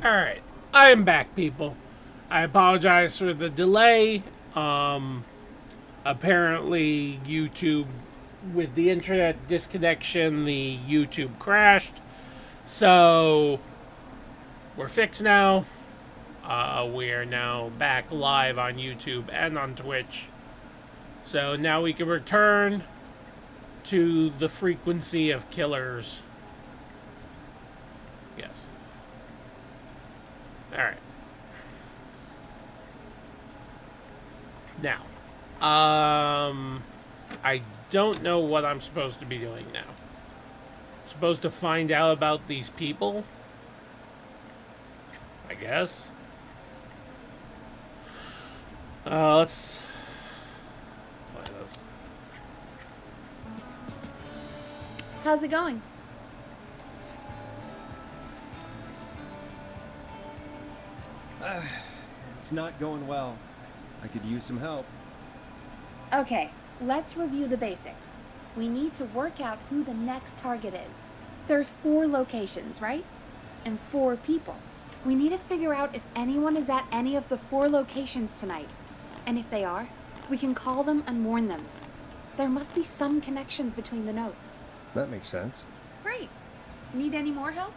Alright, I am back, people. I apologize for the delay. Apparently, YouTube, with the internet disconnection, the YouTube crashed. So, we're fixed now. We are now back live on YouTube and on Twitch. So now we can return to the frequency of killers. Yes. Alright. Now, I don't know what I'm supposed to be doing now. I'm supposed to find out about these people, I guess. Let's play this. How's it going? It's not going well. I could use some help. Okay, let's review the basics. We need to work out who the next target is. There's 4 locations, right? And 4 people. We need to figure out if anyone is at any of the 4 locations tonight. And if they are, we can call them and warn them. There must be some connections between the notes. That makes sense. Great. Need any more help?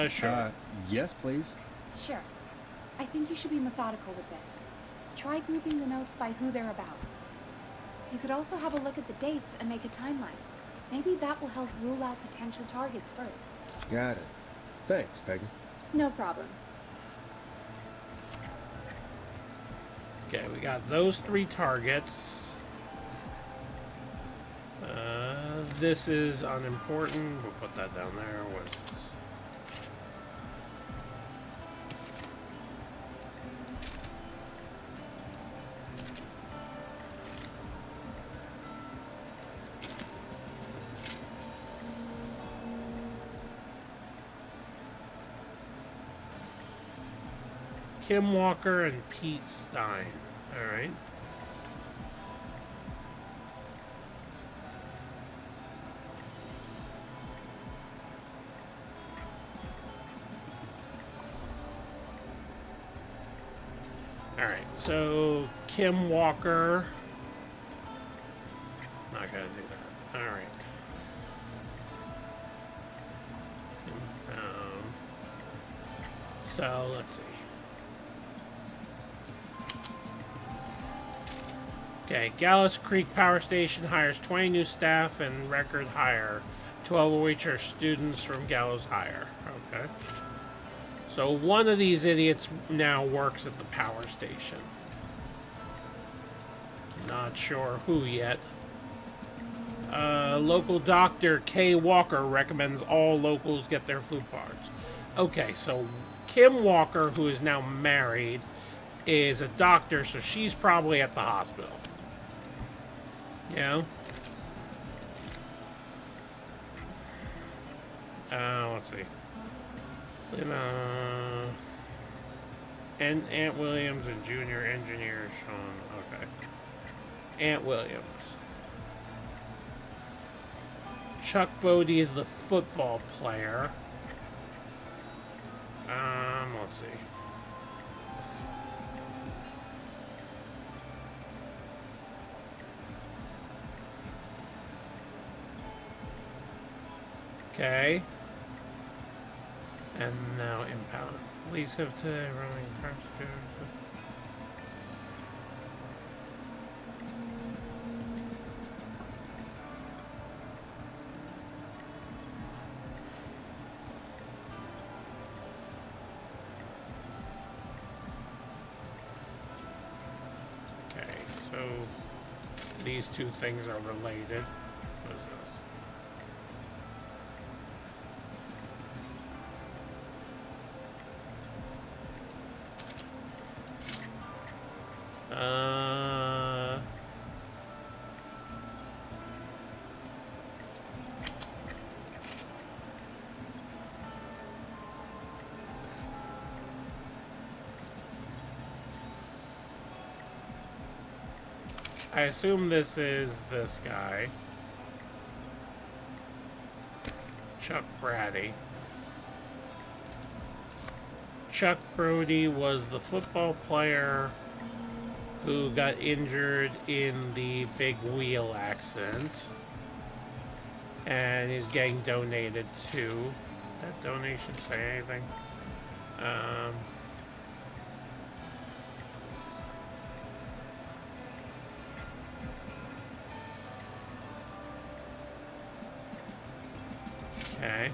Sure. Yes, please. Sure. I think you should be methodical with this. Try grouping the notes by who they're about. You could also have a look at the dates and make a timeline. Maybe that will help rule out potential targets first. Got it. Thanks, Peggy. No problem. Okay, we got those 3 targets. This is unimportant. We'll put that down there. What is this? Kim Walker and Pete Stein. All right. All right. So Kim Walker. Not gonna do that. All right. So let's see. Okay, Gallows Creek Power Station hires 20 new staff and record hire. 12 of which are students from Gallows Hire. Okay. So one of these idiots now works at the power station. Not sure who yet. Local doctor Kay Walker recommends all locals get their flu cards. Okay, so Kim Walker, who is now married, is a doctor, so she's probably at the hospital. Yeah. Let's see. And Aunt Williams and junior engineer Sean. Okay. Aunt Williams. Chuck Bodie is the football player. Let's see. Okay. And now impound. Police have today running prosecutions. Okay, so these 2 things are related. What is this? I assume this is this guy. Chuck Brady. Chuck Brody was the football player who got injured in the big wheel accident. And is getting donated to. Did that donation say anything? Okay.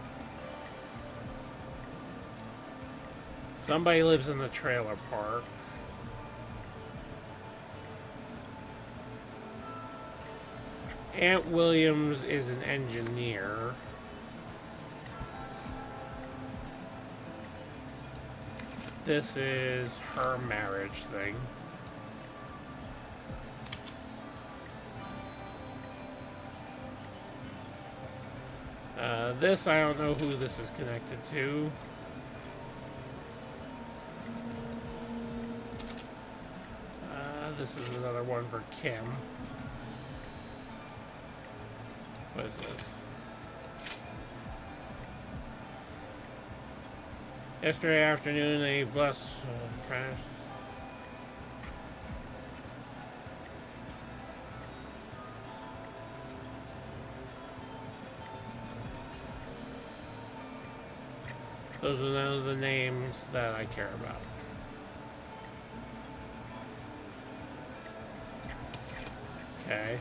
Somebody lives in the trailer park. Aunt Williams is an engineer. This is her marriage thing. This, I don't know who this is connected to. This is another one for Kim. What is this? Yesterday afternoon, a bus crashed. Those are none of the names that I care about. Okay.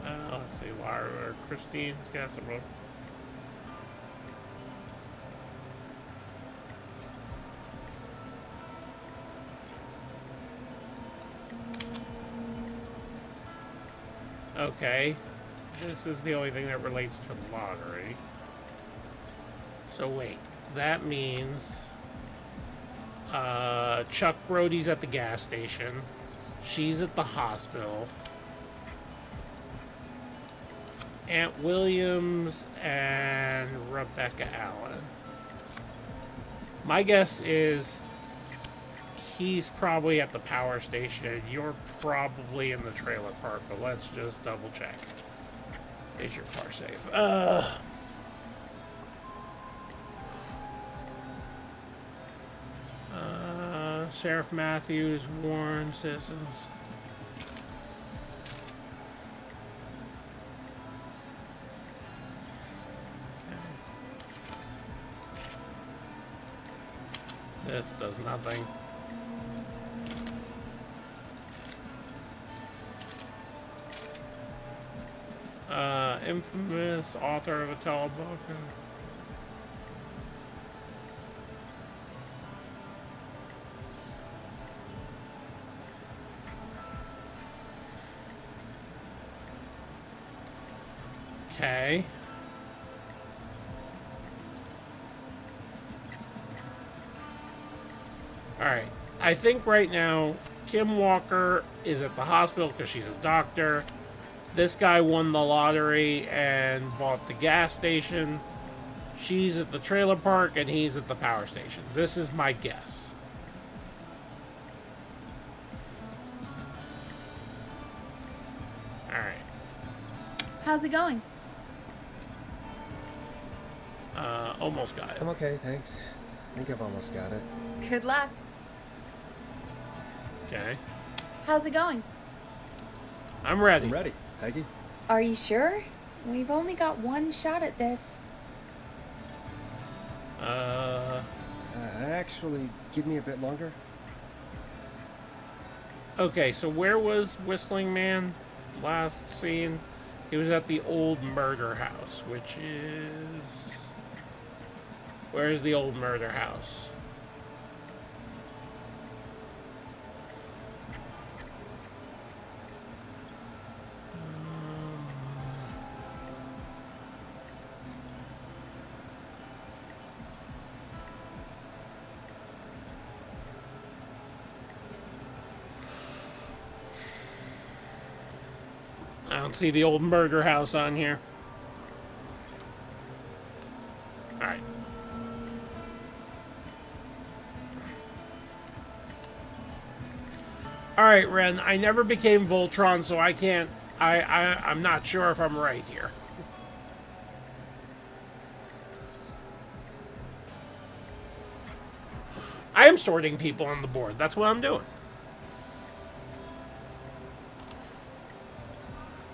Let's see, Laura, Christine's got some. Okay, this is the only thing that relates to the lottery. So wait, that means Chuck Brody's at the gas station. She's at the hospital. Aunt Williams and Rebecca Allen. My guess is he's probably at the power station. You're probably in the trailer park, but let's just double check. Is your car safe? Sheriff Matthews warned citizens. Okay. This does nothing. Infamous author of a telebook. Okay. Alright. I think right now Kim Walker is at the hospital because she's a doctor. This guy won the lottery and bought the gas station. She's at the trailer park and he's at the power station. This is my guess. Alright. How's it going? Almost got it. I'm okay, thanks. I think I've almost got it. Good luck. Okay. How's it going? I'm ready. I'm ready, Peggy. Are you sure? We've only got one shot at this. Actually, give me a bit longer. Okay, so where was Whistling Man last seen? He was at the old murder house, which is... Where is the old murder house? I don't see the old murder house on here. Alright. All right, Ren. I never became Voltron, so I can't. I'm not sure if I'm right here. I am sorting people on the board. That's what I'm doing.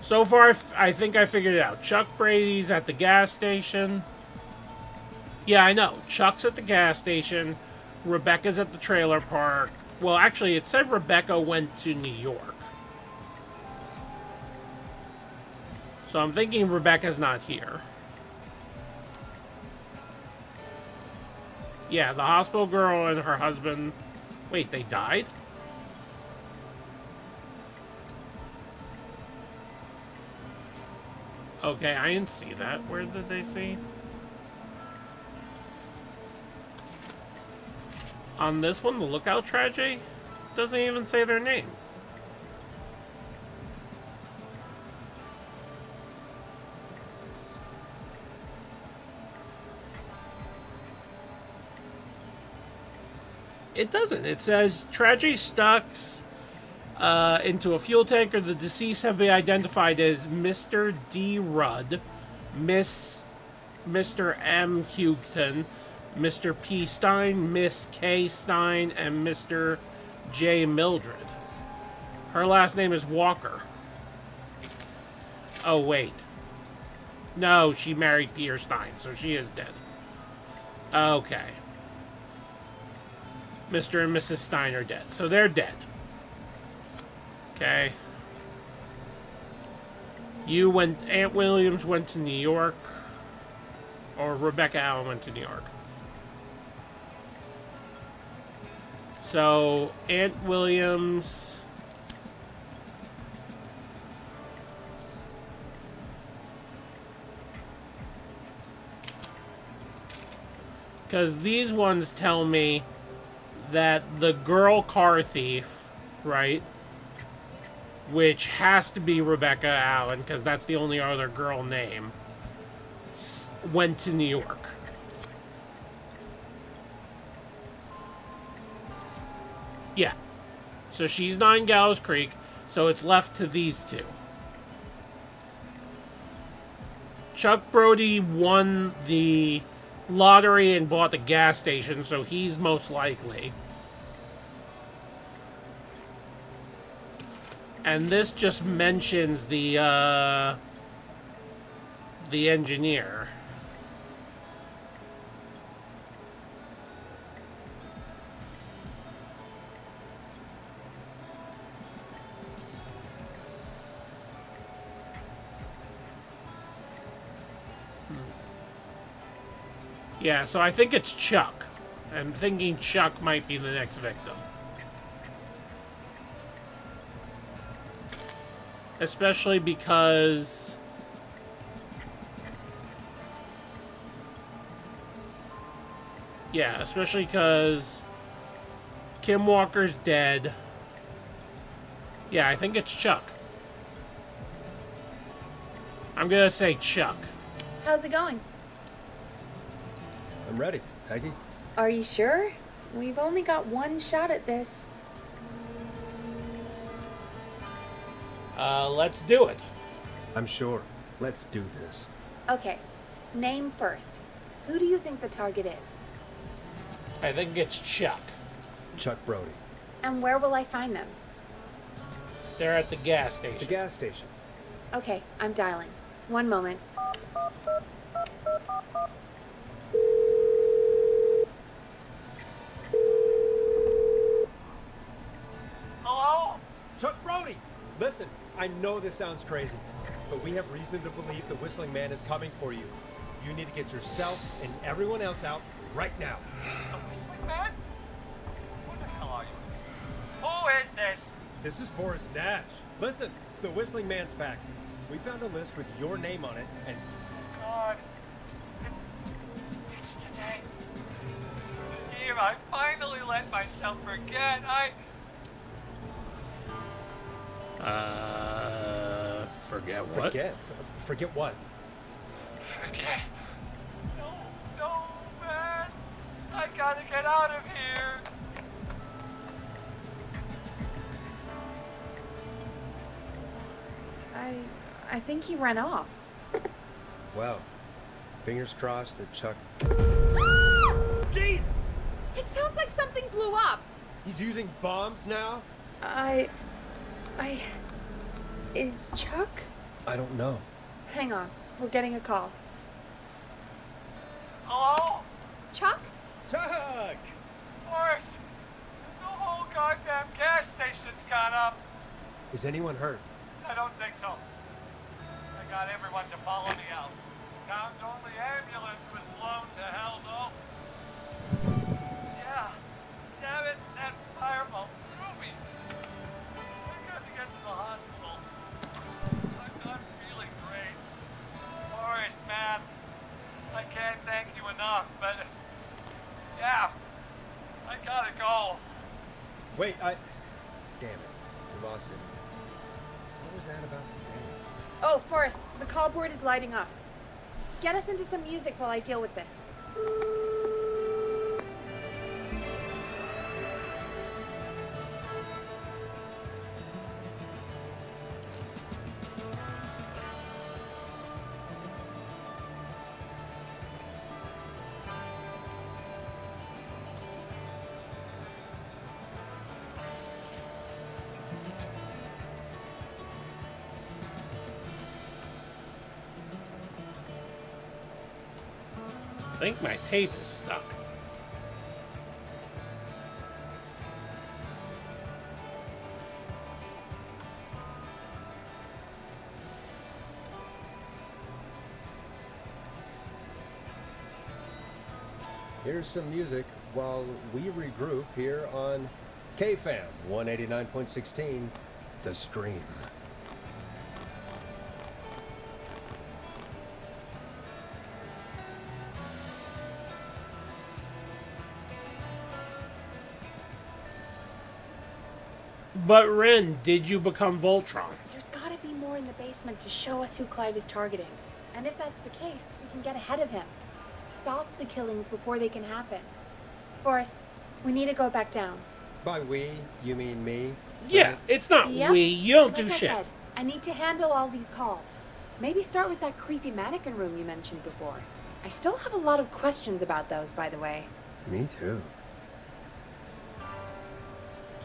So far, I think I figured it out. Chuck Brady's at the gas station. Yeah, I know. Chuck's at the gas station. Rebecca's at the trailer park. Well, actually, it said Rebecca went to New York. So I'm thinking Rebecca's not here. Yeah, the hospital girl and her husband... Wait, they died? Okay, I didn't see that. Where did they see? On this one, the Lookout Tragedy doesn't even say their name. It doesn't. It says tragedy stuck into a fuel tanker. The deceased have been identified as Mr. D. Rudd, Mr. M. Houghton, Mr. P. Stein, Miss K. Stein, and Mr. J. Mildred. Her last name is Walker. Oh, wait. No, she married Peter Stein, so she is dead. Okay. Mr. and Mrs. Stein are dead, so they're dead. Okay. Aunt Williams went to New York. Or Rebecca Allen went to New York. So, Aunt Williams... Because these ones tell me that the girl car thief, right, which has to be Rebecca Allen, because that's the only other girl name, went to New York. Yeah. So she's not in Gallows Creek, so it's left to these two. Chuck Brody won the lottery and bought the gas station, so he's most likely. And this just mentions the engineer. Yeah, so I think it's Chuck. I'm thinking Chuck might be the next victim. Especially because... Yeah, especially because Kim Walker's dead. Yeah, I think it's Chuck. I'm gonna say Chuck. How's it going? I'm ready, Peggy. Are you sure? We've only got one shot at this. Let's do it. I'm sure. Let's do this. Okay, name first. Who do you think the target is? I think it's Chuck. Chuck Brody. And where will I find them? They're at the gas station. The gas station. Okay, I'm dialing. One moment. Hello? Chuck Brody! Listen, I know this sounds crazy, but we have reason to believe the Whistling Man is coming for you. You need to get yourself and everyone else out right now. The Whistling Man? Who the hell are you? Who is this? This is Forrest Nash. Listen, the Whistling Man's back. We found a list with your name on it, and... God. It's today. Here, I finally let myself forget. Forget what? Forget what? Forget. No, man. I gotta get out of here. I think he ran off. Well, fingers crossed that Chuck... Jeez! It sounds like something blew up. He's using bombs now? Is Chuck? I don't know. Hang on, we're getting a call. Hello? Chuck? Chuck! Forrest, the whole goddamn gas station's gone up. Is anyone hurt? I don't think so. I got everyone to follow me out. Town's only ambulance was flown to hell, though. Yeah. Damn it, that firebolt threw me. I got to get to the hospital. I'm not feeling great. Forrest, man. I can't thank you enough, but... yeah. I gotta go. Wait, Damn it. We lost it. What was that about today? Oh, Forrest, the call board is lighting up. Get us into some music while I deal with this. I think my tape is stuck. Here's some music while we regroup here on KFAM 189.16, The Stream. But Ren, did you become Voltron? There's gotta be more in the basement to show us who Clive is targeting. And if that's the case, we can get ahead of him. Stop the killings before they can happen. Forrest, we need to go back down. By we, you mean me? Yeah, it's not Yep. we. You don't do Like I shit. said, I need to handle all these calls. Maybe start with that creepy mannequin room you mentioned before. I still have a lot of questions about those, by the way. Me too.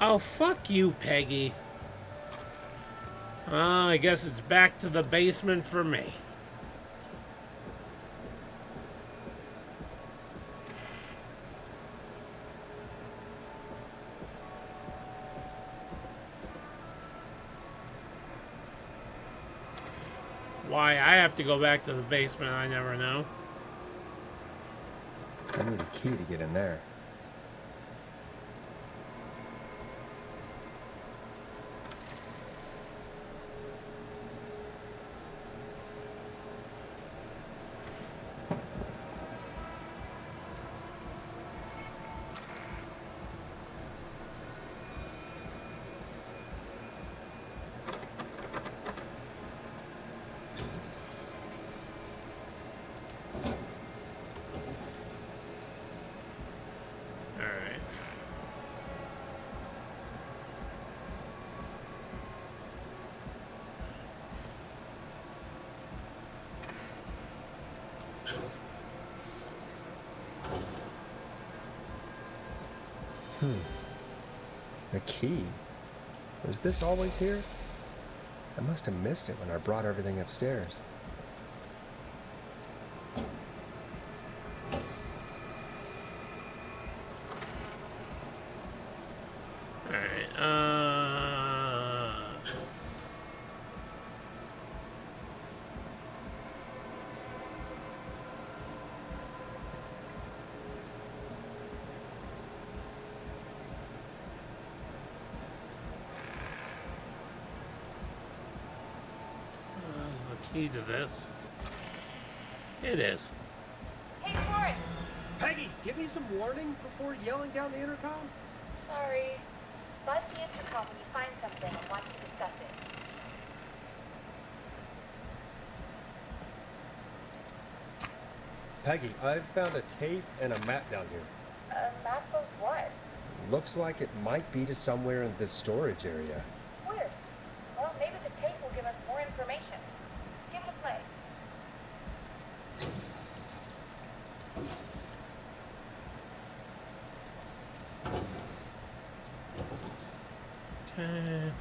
Oh, fuck you, Peggy. I guess it's back to the basement for me. Why I have to go back to the basement, I never know. I need a key to get in there. Alright. The key? Was this always here? I must have missed it when I brought everything upstairs. Alright, Is the key to this? It is. Hey, Forrest! Peggy, give me some warning before yelling down the intercom. Sorry. Buzz the intercom when you find something and want to discuss it. Peggy, I've found a tape and a map down here. A map of what? Looks like it might be to somewhere in this storage area. Weird. Well, maybe the tape will give us more information Okay.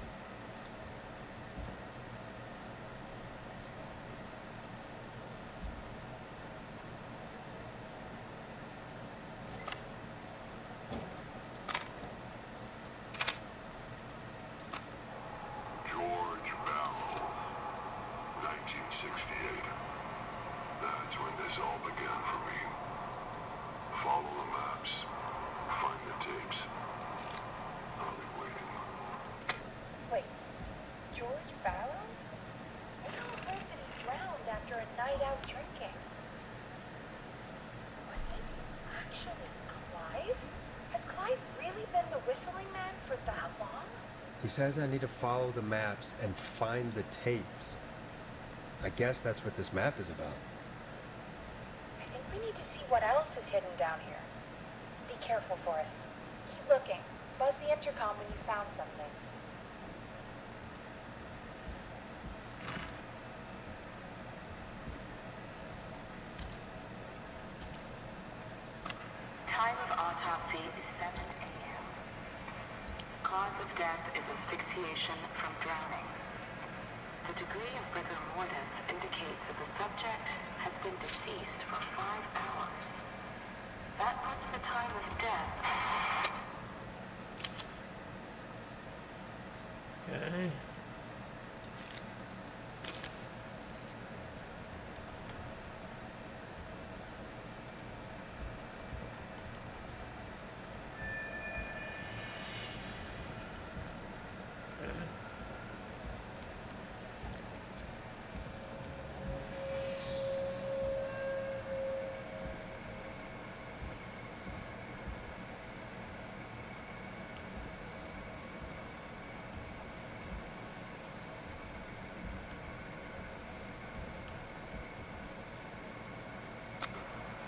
George Barrow, 1968. That's when this all began for me. Follow the maps. Find the tapes. I'll be waiting. Wait, George Barrow? I don't heard that he drowned after a night out drinking. Was it actually Clive? Has Clive really been the whistling man for that long? He says I need to follow the maps and find the tapes. I guess that's what this map is about. I think we need to see what else is hidden down here. Be careful, Forrest. Keep looking. Buzz the intercom when you found something. Time of autopsy is 7 a.m. Cause of death is asphyxiation from drowning. The degree of rigor mortis indicates that the subject has been deceased for 5 hours. That puts the time of death. Okay.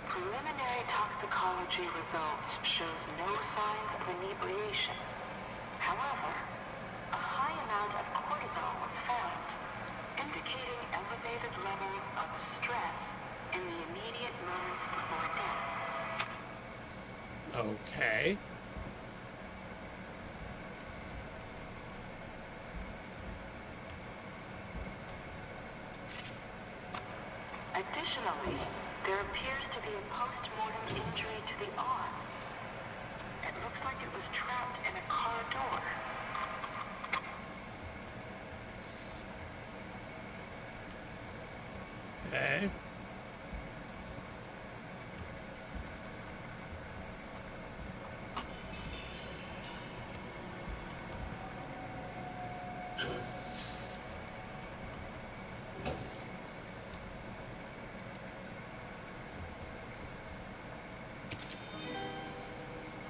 Preliminary toxicology results shows no signs of inebriation. However, a high amount of cortisol was found, indicating elevated levels of stress in the immediate moments before death. Okay. Additionally, there appears to be a post-mortem injury to the arm. It looks like it was trapped in a car door. Okay.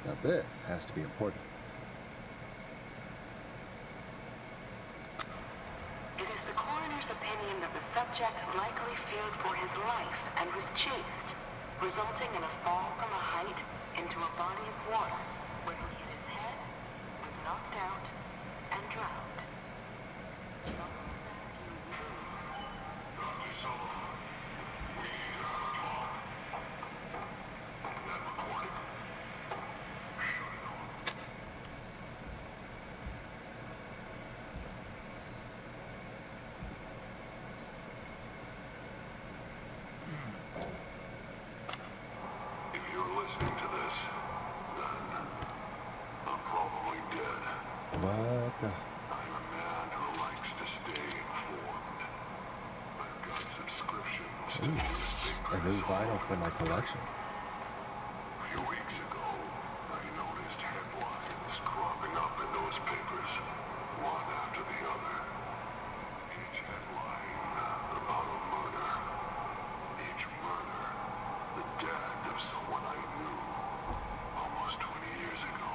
Now this has to be important. It is the coroner's opinion that the subject likely feared for his life and was chased, resulting in a fall from a height into a body of water where he hit his head, was knocked out, and drowned. Dr. Sullivan, we need to talk. That recording. Shut it off. If you're listening to this, then I'm probably dead. What the? I'm a man who likes to stay informed. I've got subscriptions to newspapers. A new vinyl for my collection. A few weeks ago, I noticed headlines cropping up in those papers, one after the other. Each headline about a murder. Each murder, the death of someone I knew almost 20 years ago.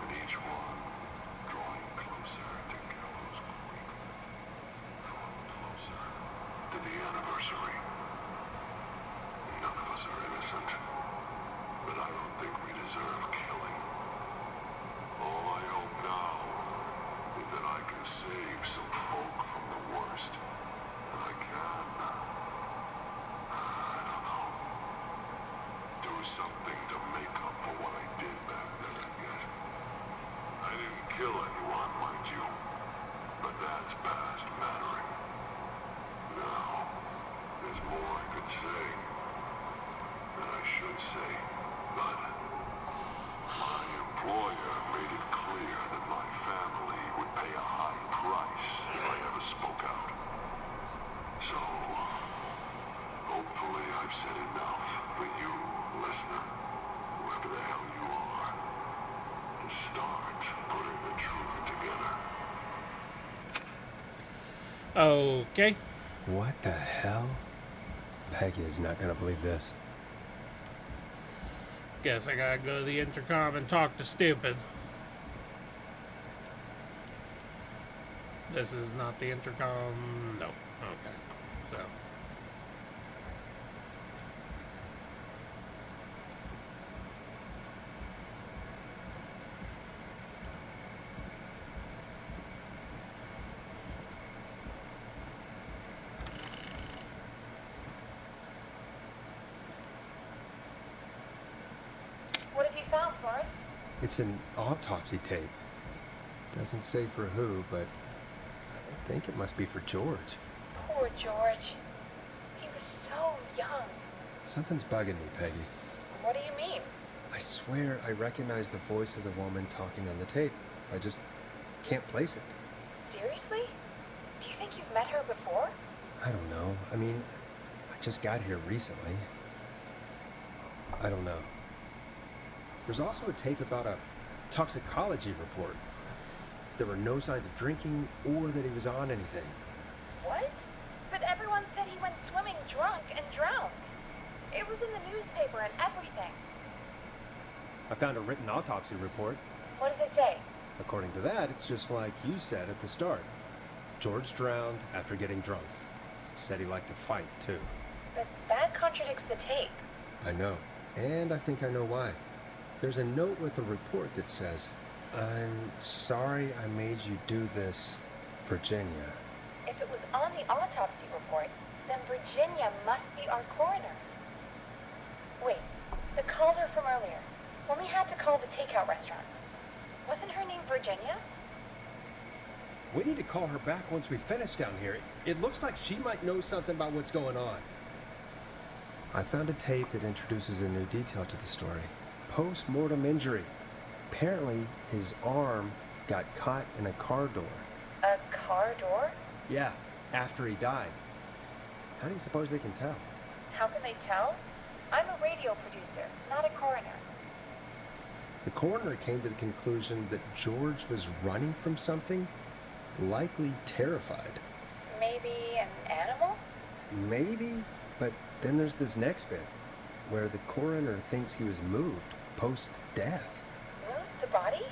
And each one drawing closer to Gallows Creek. Drawing closer to the anniversary. None of us are innocent, but I don't think we deserve killing. All I hope now is that I can save some folk from the worst. And I can. I don't know. Do something to make up for what I did back then, I guess. I didn't kill anyone. that's past mattering. Now, there's more I could say. And I should say, but my employer made it clear that my family would pay a high price if I ever spoke out. So, hopefully I've said enough for you, listener, whoever the hell you are, to start putting the truth together. Okay. What the hell? Peggy is not gonna believe this. Guess I gotta go to the intercom and talk to Stupid. This is not the intercom. No. Okay. So. What have you found, Forrest? It's an autopsy tape. Doesn't say for who, but I think it must be for George. Poor George. He was so young. Something's bugging me, Peggy. What do you mean? I swear I recognize the voice of the woman talking on the tape. I just can't place it. Seriously? Do you think you've met her before? I don't know. I mean, I just got here recently. I don't know. There's also a tape about a toxicology report. There were no signs of drinking or that he was on anything. What? But everyone said he went swimming drunk and drowned. It was in the newspaper and everything. I found a written autopsy report. What does it say? According to that, it's just like you said at the start. George drowned after getting drunk. Said he liked to fight, too. But that contradicts the tape. I know. And I think I know why. There's a note with the report that says, "I'm sorry I made you do this, Virginia." If it was on the autopsy report, then Virginia must be our coroner. Wait, the caller from earlier, when we had to call the takeout restaurant, wasn't her name Virginia? We need to call her back once we finish down here. It looks like she might know something about what's going on. I found a tape that introduces a new detail to the story. Post-mortem injury. Apparently, his arm got caught in a car door. A car door? Yeah, after he died. How do you suppose they can tell? How can they tell? I'm a radio producer, not a coroner. The coroner came to the conclusion that George was running from something, likely terrified. Maybe an animal? Maybe, but then there's this next bit, where the coroner thinks he was moved post-death. Moved the body?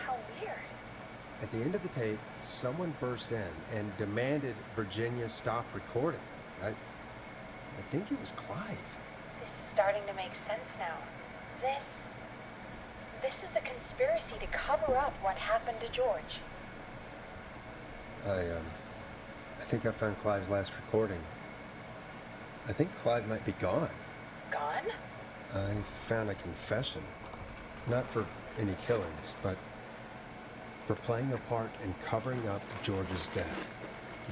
How weird. At the end of the tape, someone burst in and demanded Virginia stop recording. I think it was Clive. This is starting to make sense now. This is a conspiracy to cover up what happened to George. I think I found Clive's last recording. I think Clive might be gone. Gone? I found a confession. Not for any killings, but for playing a part in covering up George's death.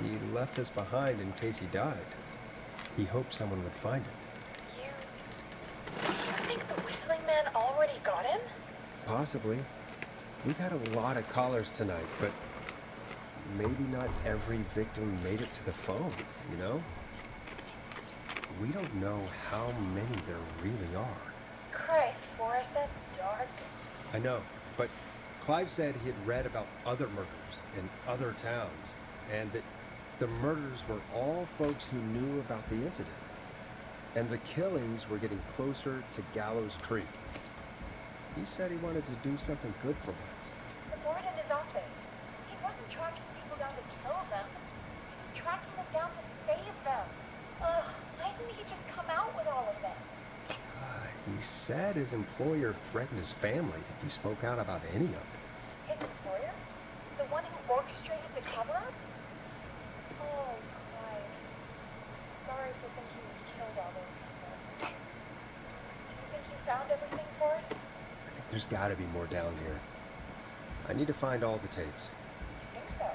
He left us behind in case he died. He hoped someone would find it. You think the Whistling Man already got him? Possibly. We've had a lot of callers tonight, but maybe not every victim made it to the phone, you know? We don't know how many there really are. Christ, Forrest, that's dark. I know, but Clive said he had read about other murders in other towns, and that the murders were all folks who knew about the incident. And the killings were getting closer to Gallows Creek. He said he wanted to do something good for once. The board in his office. He wasn't tracking people down to kill them. He was tracking them down to save them. Ugh, why didn't he just come out with all of this? He said his employer threatened his family if he spoke out about any of it. His employer? The one who orchestrated the cover-up? Oh, Clive. Sorry for thinking you killed all those people. Do you think you found everything for us? I think there's gotta be more down here. I need to find all the tapes. You think so?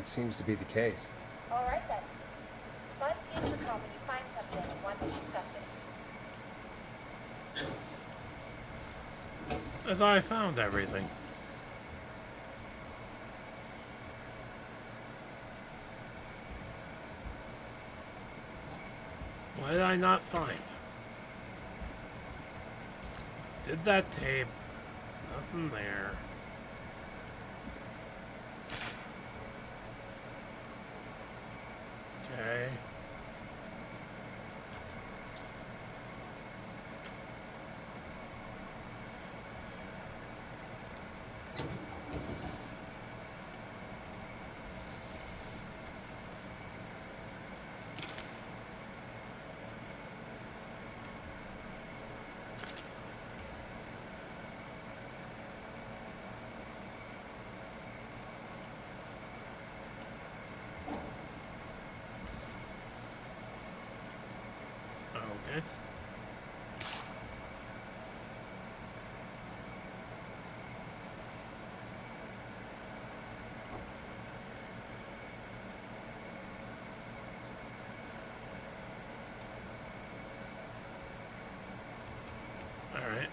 That seems to be the case. All right then. Buzz the intercom when you find something and want to discuss it. I thought I found everything. Why did I not find? Did that tape. Nothing there. Okay. Okay. All right.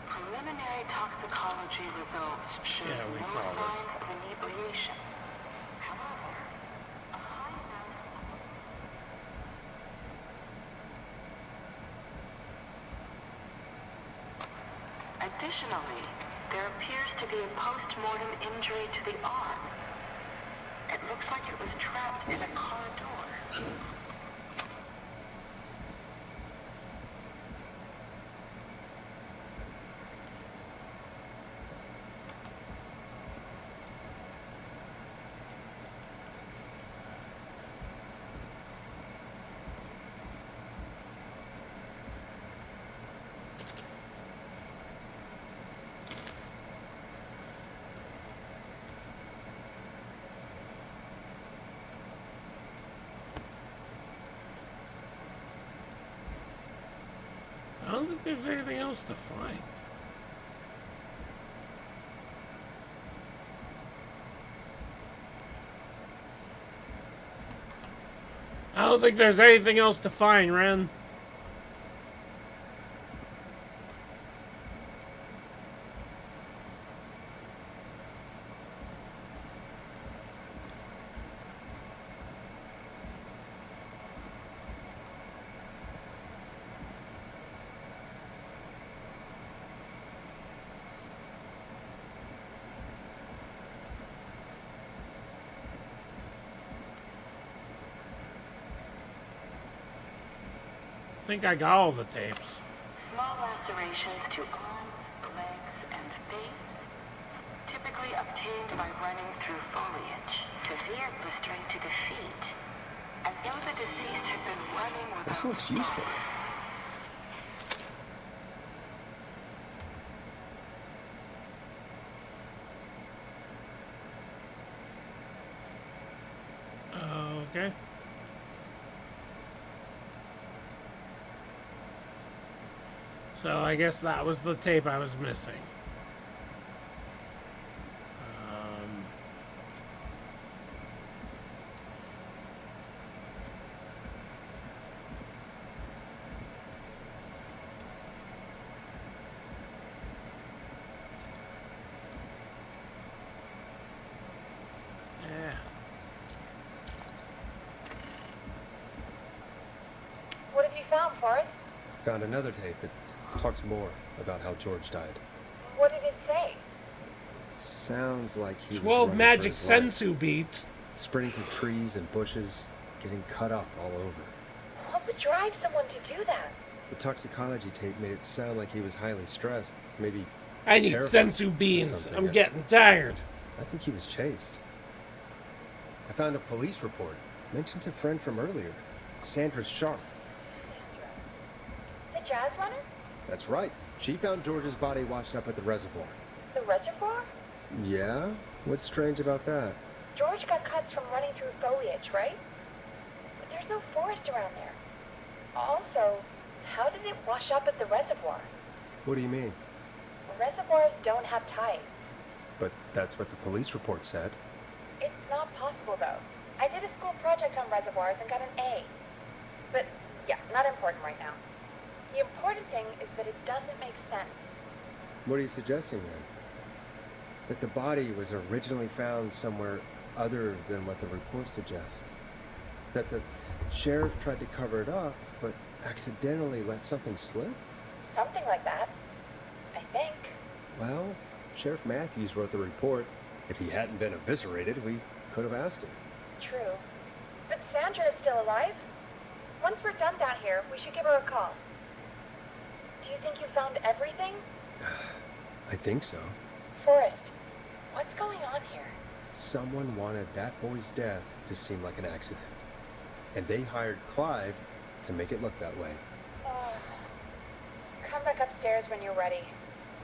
Preliminary toxicology results shows Yeah, we no saw this. signs of inebriation. However, a high amount of... Additionally, there appears to be a post-mortem injury to the arm. It looks like it was trapped in a car door. I don't think there's anything else to find. I don't think there's anything else to find, Ren. I think I got all the tapes. Small lacerations to arms, legs, and face, typically obtained by running through foliage. Severe blistering to the feet, as though the deceased had been running without This looks useful. Okay. So I guess that was the tape I was missing. Yeah. What have you found, Forrest? Found another tape that talks more about how George died. What did it say? Sounds like he was 12 running magic for his life, sensu beats. sprinting through trees and bushes, getting cut up all over. What would drive someone to do that? The toxicology tape made it sound like he was highly stressed, maybe I need terrified sensu or beans. something. I'm getting tired. I think he was chased. I found a police report. Mentions a friend from earlier, Sandra Sharp. The jazz runner? That's right. She found George's body washed up at the reservoir. The reservoir? Yeah? What's strange about that? George got cuts from running through foliage, right? But there's no forest around there. Also, how did it wash up at the reservoir? What do you mean? Reservoirs don't have tides. But that's what the police report said. It's not possible, though. I did a school project on reservoirs and got an A. But, yeah, not important right now. The important thing is that it doesn't make sense. What are you suggesting then? That the body was originally found somewhere other than what the report suggests? That the sheriff tried to cover it up, but accidentally let something slip? Something like that. I think. Well, Sheriff Matthews wrote the report. If he hadn't been eviscerated, we could have asked him. True. But Sandra is still alive. Once we're done down here, we should give her a call. Do you think you found everything? I think so. Forrest, what's going on here? Someone wanted that boy's death to seem like an accident. And they hired Clive to make it look that way. Oh. Come back upstairs when you're ready.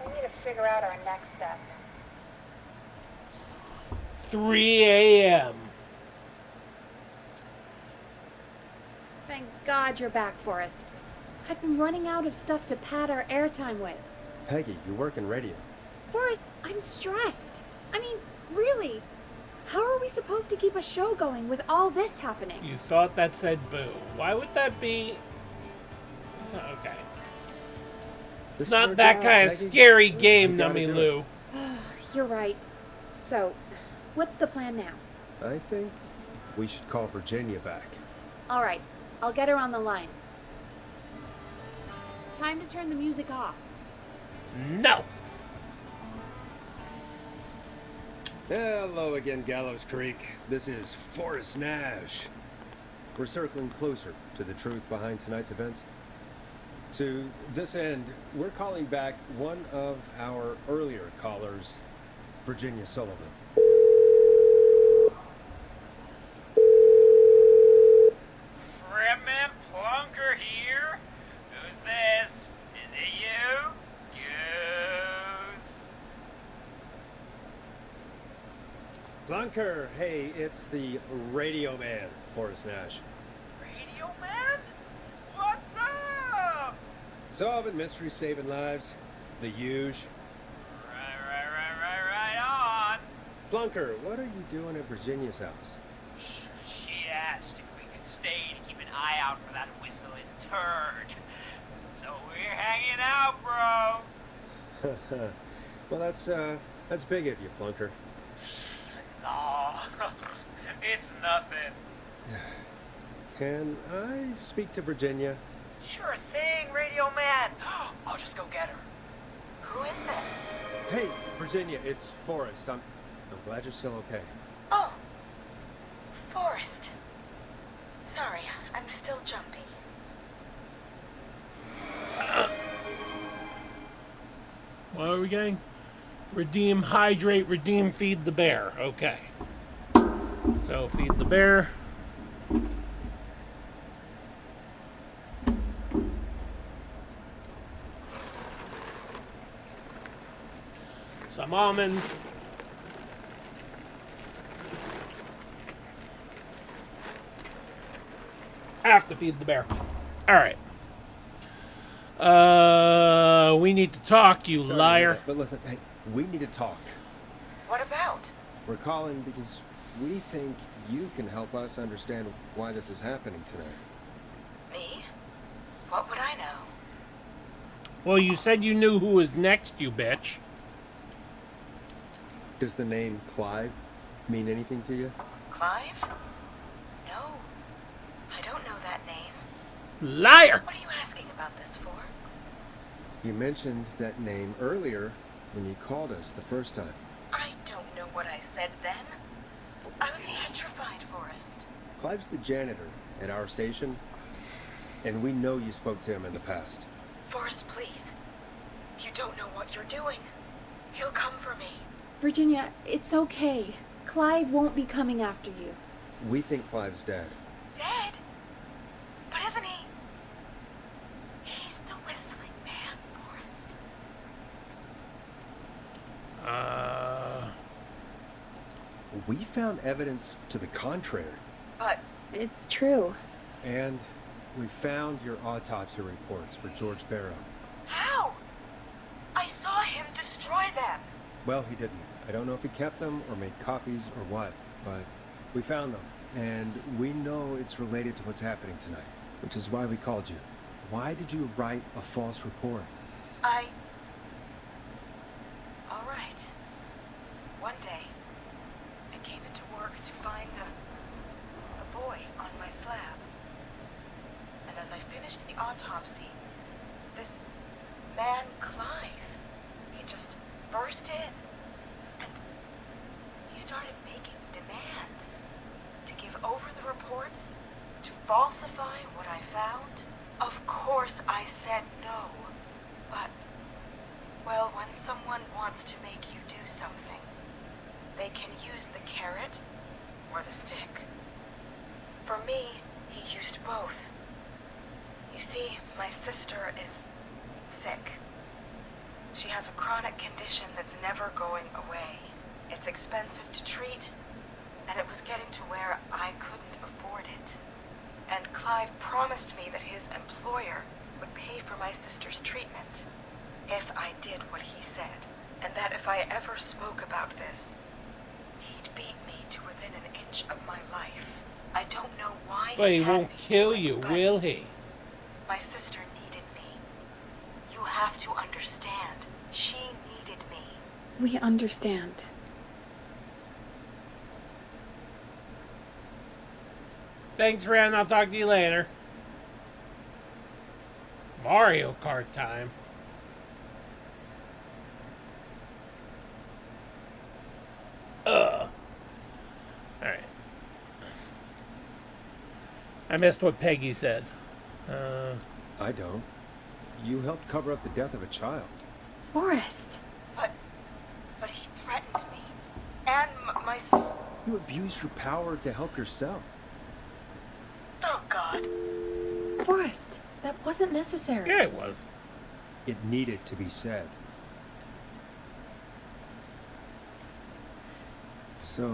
We need to figure out our next step. 3 a.m. Thank God you're back, Forrest. I've been running out of stuff to pad our airtime with. Peggy, you work in radio. Forrest, I'm stressed. I mean, really. How are we supposed to keep a show going with all this happening? You thought that said boo. Why would that be? Okay. This It's is our not that job, kind of Peggy. scary We game, gotta Nummy do it. Lou. You're right. So, what's the plan now? I think we should call Virginia back. All right, I'll get her on the line. Time to turn the music off. No. Hello again, Gallows Creek. This is Forrest Nash. We're circling closer to the truth behind tonight's events. To this end, we're calling back one of our earlier callers, Virginia Sullivan. Fredman Plunker here? Who's this? Is it you? Goose. Plunker, hey, it's the radio man, Forrest Nash. Radio Man? What's up? Solving mysteries, saving lives. The huge. Right on. Plunker, what are you doing at Virginia's house? She asked if we could stay to keep an eye out for that whistling turd. So we're hanging out, bro. Well, that's big of you, Plunker. Oh, it's nothing. Can I speak to Virginia? Sure thing, Radio Man. I'll just go get her. Who is this? Hey, Virginia, it's Forrest. I'm glad you're still okay. Oh, Forrest. Sorry, I'm still jumpy. What are we getting? Redeem, hydrate, redeem, feed the bear. Okay. So feed the bear. Some almonds. Have to feed the bear. All right. We need to talk, you Sorry to hear liar. that, but listen, hey, we need to talk. What about? We're calling because we think you can help us understand why this is happening tonight. Me? What would I know? Well, you said you knew who was next, you bitch. Does the name Clive mean anything to you? Clive? No. I don't know that name. Liar! What are you asking about this for? You mentioned that name earlier when you called us the first time. I don't know what I said then. I was petrified, Forrest. Clive's the janitor at our station, and we know you spoke to him in the past. Forrest, please. You don't know what you're doing. He'll come for me. Virginia, it's okay. Clive won't be coming after you. We think Clive's dead. Dead? But isn't he? He's the whistling man, we found evidence to the contrary. But It's true. And we found your autopsy reports for George Barrow. how? I saw him destroy them. Well, he didn't. I don't know if he kept them or made copies or what, but we found them. And we know it's related to what's happening tonight, which is why we called you. Why did you write a false report? All right. One day, I came into work to find a boy on my slab. And as I finished the autopsy, this man, Clive, he just burst in. And he started making demands to give over the reports, to falsify what I found. Of course I said no. But, well, when someone wants to make you do something, they can use the carrot or the stick. For me, he used both. You see, my sister is sick. She has a chronic condition that's never going away. It's expensive to treat, and it was getting to where I couldn't afford it. And Clive promised me that his employer would pay for my sister's treatment if I did what he said, and that if I ever spoke about this, he'd beat me to within an inch of my life. I don't know why But he had won't me kill do it, you, but will he? my sister needed me. You have to understand. She needed me. We understand. Thanks, Ren. I'll talk to you later. Mario Kart time. Alright. I missed what Peggy said. I don't. You helped cover up the death of a child. Forrest! But he threatened me. And my sister. You abused your power to help yourself. Oh, God. Forrest! That wasn't necessary. Yeah, it was. It needed to be said. So,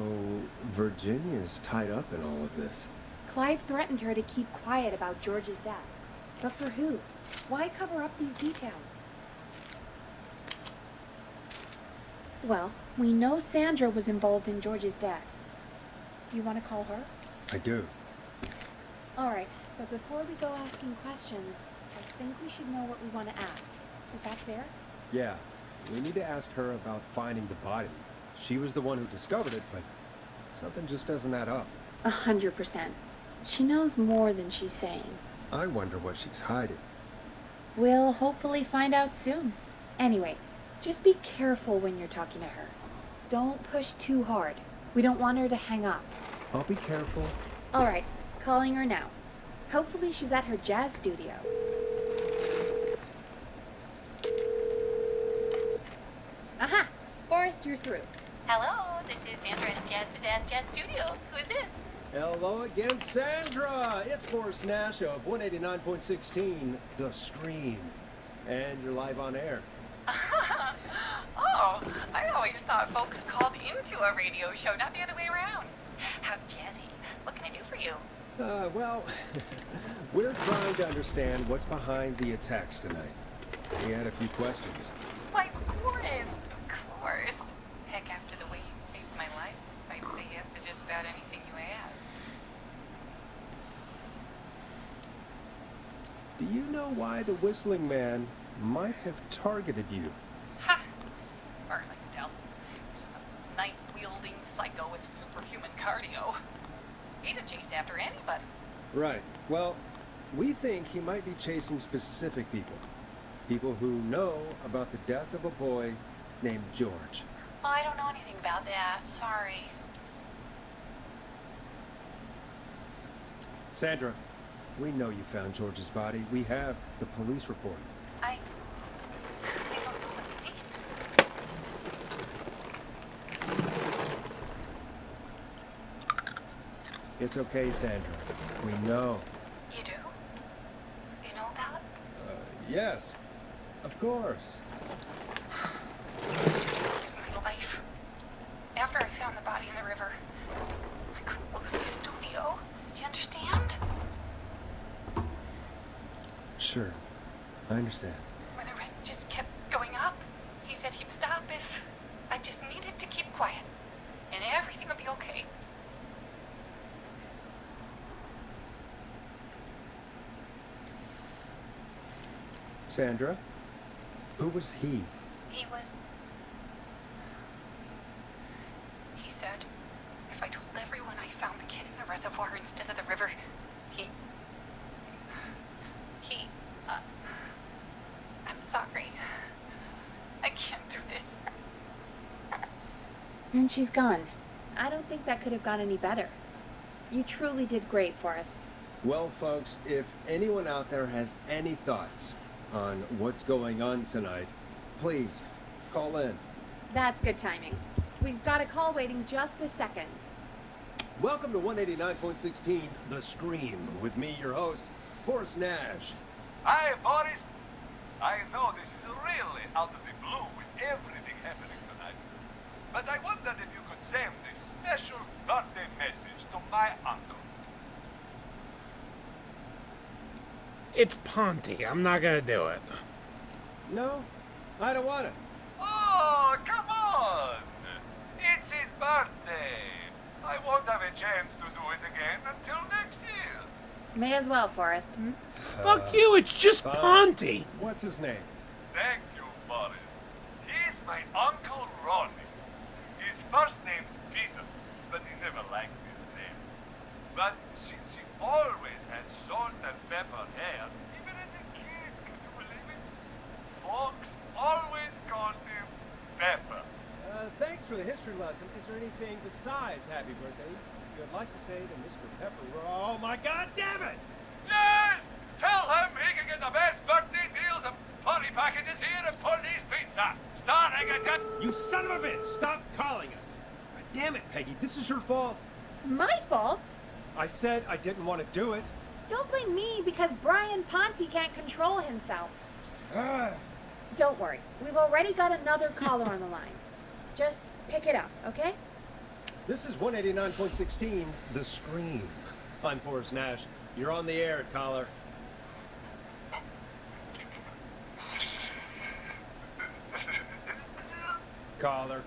Virginia's tied up in all of this. Clive threatened her to keep quiet about George's death. But for who? Why cover up these details? Well, we know Sandra was involved in George's death. Do you want to call her? I do. Alright, but before we go asking questions, I think we should know what we want to ask. Is that fair? Yeah, we need to ask her about finding the body. She was the one who discovered it, but something just doesn't add up. 100%. She knows more than she's saying. I wonder what she's hiding. We'll hopefully find out soon. Anyway, just be careful when you're talking to her. Don't push too hard. We don't want her to hang up. I'll be careful. Alright, calling her now. Hopefully she's at her jazz studio. Aha! Forrest, you're through. Hello, this is Sandra at Jazz Pizzazz Jazz Studio. Who's this? Hello again, Sandra! It's Forrest Nash of 189.16, The Stream. And you're live on air. Oh, I always thought folks called into a radio show, not the other way around. How jazzy. What can I do for you? Well, we're trying to understand what's behind the attacks tonight. We had a few questions. Why, Forrest, of course. Heck, after the way you saved my life, I'd say yes to just about anything you asked. Do you know why the Whistling Man might have targeted you? Ha! As far as I can tell, he's just a knife-wielding psycho with superhuman cardio. He'd have chased after anybody. Right. Well, we think he might be chasing specific people. People who know about the death of a boy named George. Oh, I don't know anything about that. Sorry. Sandra, we know you found George's body. We have the police report. I don't know what you mean. It's okay, Sandra. We know. You do? You know about? Yes. Of course. This is my life. After I found the body in the river, Sure. I understand. When the rent just kept going up, he said he'd stop if I just needed to keep quiet. And everything would be okay. Sandra? Who was he? He said if I told everyone I found the kid in the reservoir instead of the river, I'm sorry. I can't do this. And she's gone. I don't think that could have gone any better. You truly did great, Forrest. Well, folks, if anyone out there has any thoughts on what's going on tonight, please call in. That's good timing. We've got a call waiting just this second. Welcome to 189.16 The Scream with me, your host, Forrest Nash. Hi, Boris. I know this is really out of the blue with everything happening tonight. But I wondered if you could send this special birthday message to my uncle. It's Ponty. I'm not gonna do it. No, I don't want it. Oh, come on! It's his birthday. I won't have a chance to do it again until next year. May as well, Forrest. Fuck you, it's just fine. Ponty. What's his name? Thank you, Boris. He's my Uncle Ronnie. His first name's Peter, but he never liked his name. But since he always had salt and pepper hair, even as a kid, can you believe it? Folks always called him Pepper. Thanks for the history lesson. Is there anything besides happy birthday you'd like to say to Mr. Pepper? Oh my God damn it! Yes! Tell him he can get the best birthday deals and party packages here at Ponty's Pizza. Starting at just... You son of a bitch! Stop calling us! God damn it, Peggy, this is your fault. My fault? I said I didn't want to do it. Don't blame me because Brian Ponty can't control himself. Ah. Don't worry. We've already got another caller on the line. Just pick it up, okay? This is 189.16 The Scream. I'm Forrest Nash. You're on the air, caller. Caller.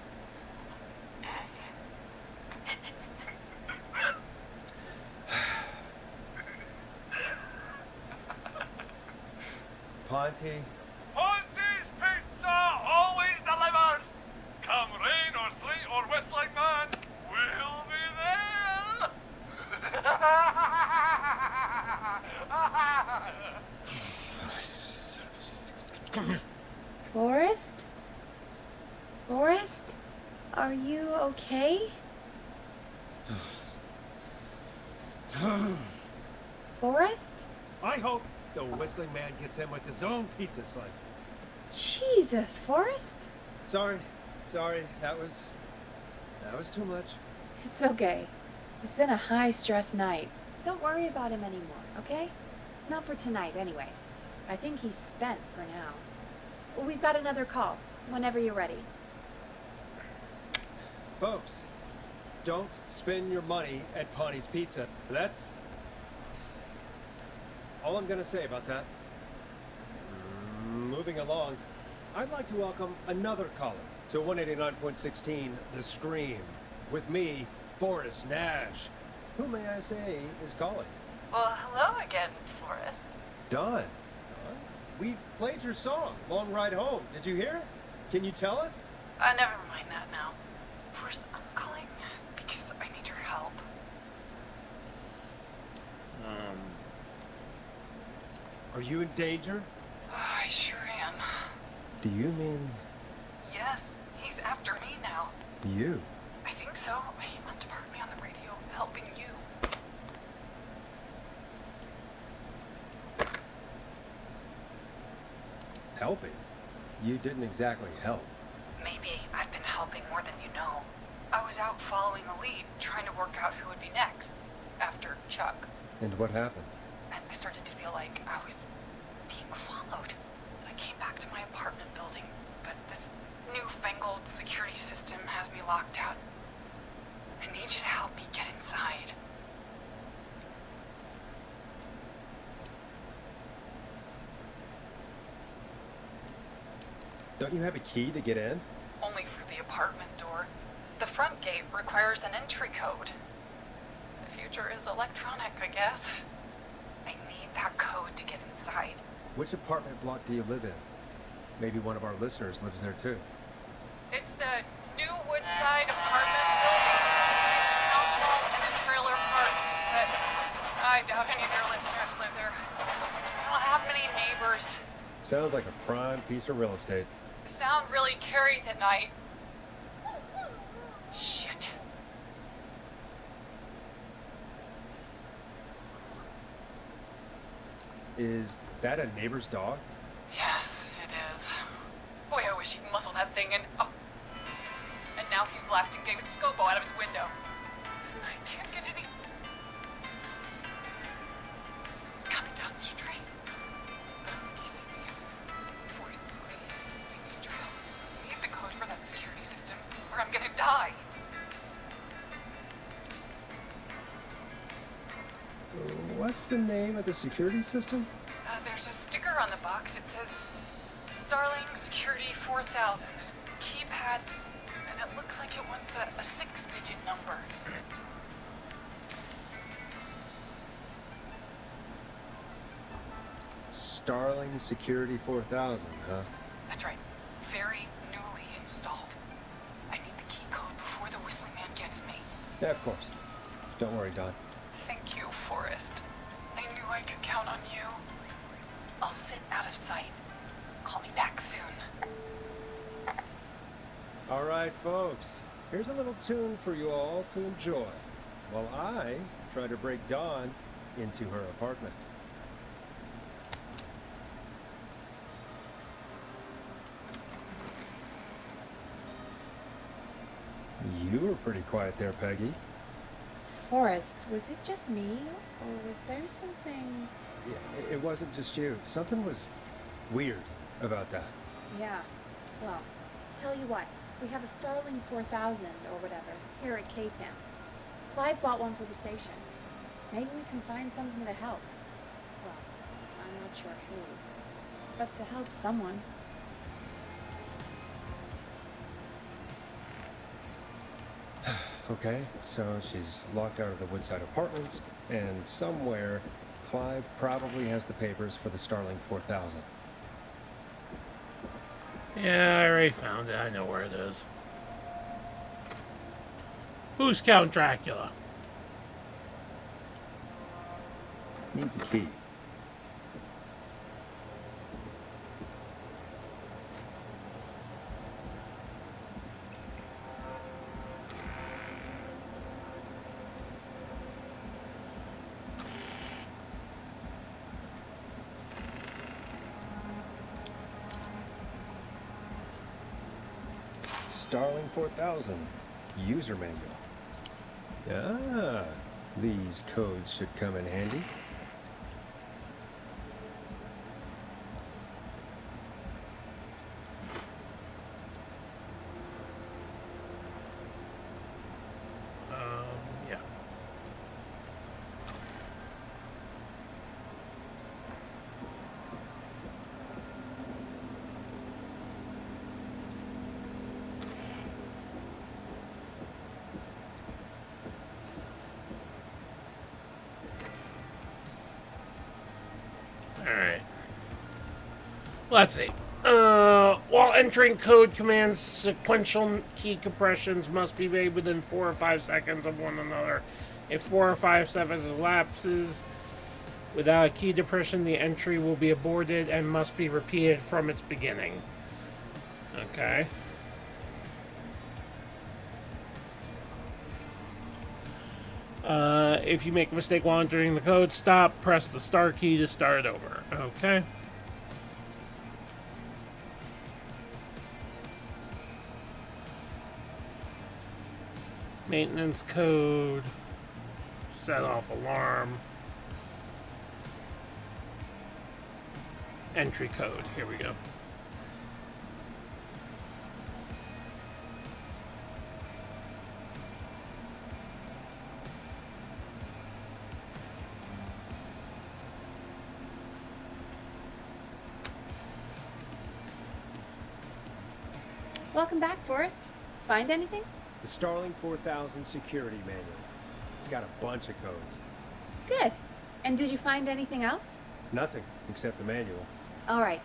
Ponty. Ponty's Pizza always delivers. Come rain or sleet or whistling man, we'll be there. Forrest? Forrest? Are you okay? Forrest? I hope the whistling man gets him with his own pizza slicer. Jesus, Forrest? Sorry, that was too much. It's okay. It's been a high-stress night. Don't worry about him anymore, okay? Not for tonight, anyway. I think he's spent for now. Well, we've got another call, whenever you're ready. Folks, don't spend your money at Ponty's Pizza. That's all I'm gonna say about that. Moving along, I'd like to welcome another caller to 189.16 The Scream with me, Forrest Nash. Who may I say is calling? Well, hello again, Forrest. Don. We played your song, Long Ride Home. Did you hear it? Can you tell us? Never mind that now. First, I'm calling because I need your help. Are you in danger? I sure am. Do you mean Yes, he's after me now. you? I think so. He must have heard me on the radio helping you. Helping? You didn't exactly help. Maybe I've been helping more than you know. I was out following a lead, trying to work out who would be next, after Chuck. And what happened? And I started to feel like I was being followed. I came back to my apartment building, but this newfangled security system has me locked out. I need you to help me get inside. Don't you have a key to get in? Only for the apartment door. The front gate requires an entry code. The future is electronic, I guess. I need that code to get inside. Which apartment block do you live in? Maybe one of our listeners lives there too. It's the new Woodside apartment building between the town hall and the trailer park. But I doubt any of your listeners live there. I don't have many neighbors. Sounds like a prime piece of real estate. The sound really carries at night. Shit. Is that a neighbor's dog? Yes, it is. Boy, I wish he'd muzzle that thing and... Oh. And now he's blasting David Scopo out of his window. This night can't get any... He's coming down the street. I don't think he's seen me yet. Voice, please. I need your help. I need the code for that security system, or I'm gonna die. What's the name of the security system? There's a sticker on the box. It says Starling Security 4000. There's a keypad, and it looks like it wants a 6-digit number. Starling Security 4000, huh? That's right. Very newly installed. I need the key code before the Whistling Man gets me. Yeah, of course. Don't worry, Don. Thank you, Forrest. I knew I could count on you. I'll sit out of sight. Call me back soon. All right, folks. Here's a little tune for you all to enjoy while I try to break Dawn into her apartment. You were pretty quiet there, Peggy. Forrest, was it just me? Or was there something... Yeah, it wasn't just you. Something was weird about that. Yeah. Well, tell you what. We have a Starling 4000 or whatever here at KFAM. Clive bought one for the station. Maybe we can find something to help. Well, I'm not sure who. But to help someone. Okay, so she's locked out of the Woodside Apartments, and somewhere Clive probably has the papers for the Starling 4000. Yeah, I already found it. I know where it is. Who's Count Dracula? Needs a key. Starling 4000 user manual. Ah, these codes should come in handy. Yeah. Alright. Let's see. While entering code commands, sequential key compressions must be made within 4 or 5 seconds of one another. If 4 or 5 seconds elapses without a key depression, the entry will be aborted and must be repeated from its beginning. Okay. If you make a mistake while entering the code, stop, press the start key to start over. Okay. Maintenance code. Set off alarm. Entry code. Here we go. Welcome back, Forrest. Find anything? The Starling 4000 security manual. It's got a bunch of codes. Good. And did you find anything else? Nothing except the manual. All right.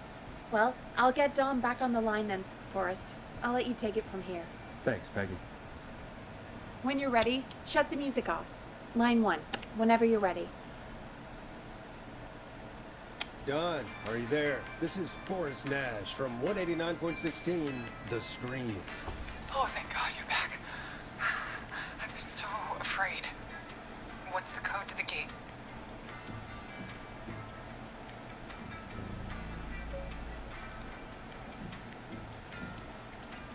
Well, I'll get Dawn back on the line then, Forrest. I'll let you take it from here. Thanks, Peggy. When you're ready, shut the music off. Line 1, whenever you're ready. Don, are you there? This is Forrest Nash from 189.16, The Scream. Oh, thank God you're back. I've been so afraid. What's the code to the gate?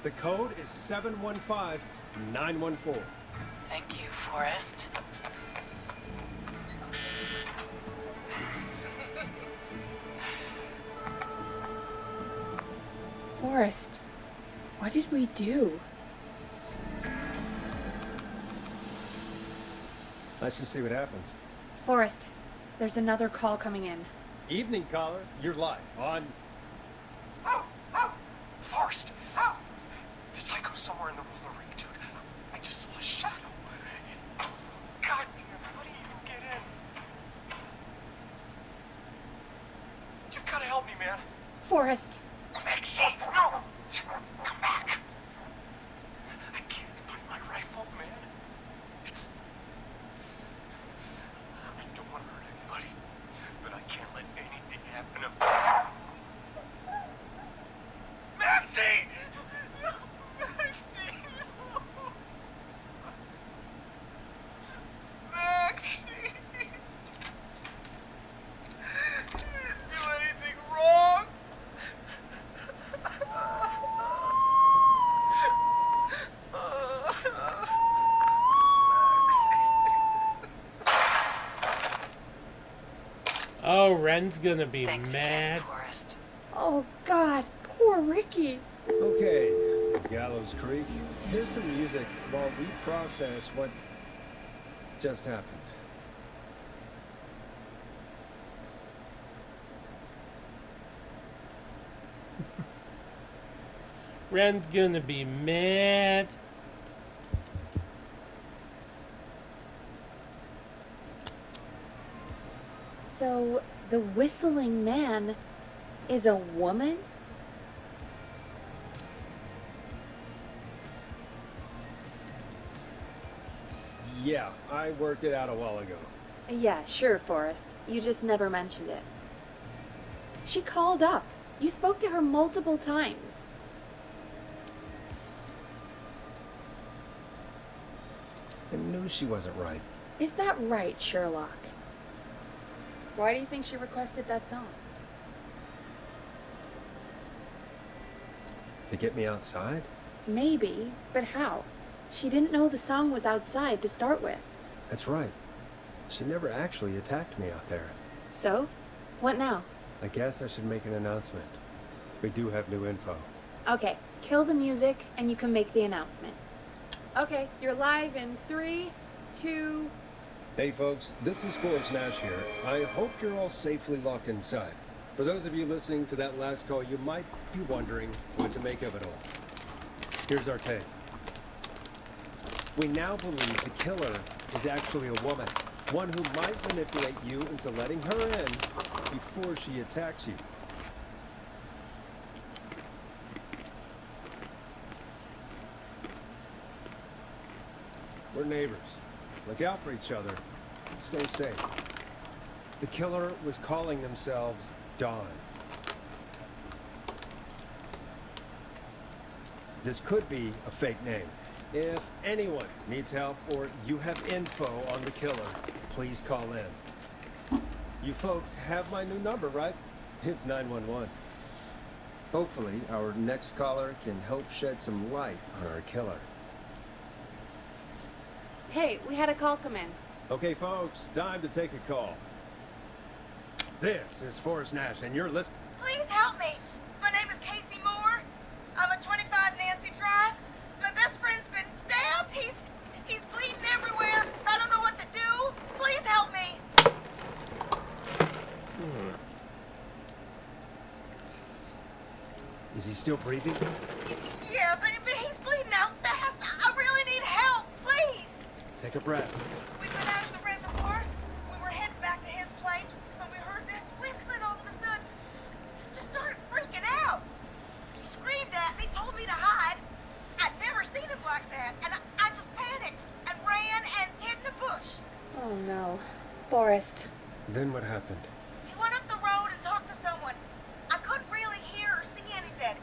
The code is 715914. Thank you, Forrest. Forrest, what did we do? Let's just see what happens. Forrest, there's another call coming in. Evening caller, you're live on... Forrest! The psycho's somewhere in the roller ring, dude. I just saw a shadow. God damn, how do you even get in? You've gotta help me, man. Forrest, Maxie, no! Come back. I can't find my rifle, man. It's... I don't want to hurt anybody, but I can't let anything happen to... Maxie! No! Maxie! No! Maxie! You didn't do anything wrong! Oh, Ren's gonna be Thanks mad. again, Forrest. oh God, poor Ricky. Okay, Gallows Creek, here's some music while we process what just happened. Ren's gonna be mad. So, the whistling man is a woman? Yeah, I worked it out a while ago. Yeah, sure, Forrest. You just never mentioned it. She called up. You spoke to her multiple times. I knew she wasn't right. Is that right, Sherlock? Why do you think she requested that song? To get me outside? Maybe, but how? She didn't know the song was outside to start with. That's right. She never actually attacked me out there. So? What now? I guess I should make an announcement. We do have new info. Okay, kill the music and you can make the announcement. Okay, you're live in 3, 2... Hey folks, this is Forrest Nash here. I hope you're all safely locked inside. For those of you listening to that last call, you might be wondering what to make of it all. Here's our take. We now believe the killer is actually a woman. One who might manipulate you into letting her in before she attacks you. We're neighbors. Look out for each other and stay safe. The killer was calling themselves Dawn. This could be a fake name. If anyone needs help or you have info on the killer, please call in. You folks have my new number, right? It's 911. Hopefully, our next caller can help shed some light on our killer. Hey, we had a call come in. Okay, folks, time to take a call. This is Forrest Nash, and you're listening. Please help me. My name is Casey Moore. I'm at 25 Nancy Drive. My best friend's been stabbed. He's bleeding everywhere. I don't know what to do. Please help me. Is he still breathing? Yeah, but Take a breath. We went out of the reservoir. We were heading back to his place when we heard this whistling all of a sudden. Just started freaking out. He screamed at me, told me to hide. I'd never seen him like that, and I just panicked and ran and hid in a bush. Oh no. Forrest. Then what happened? He went up the road and talked to someone. I couldn't really hear or see anything.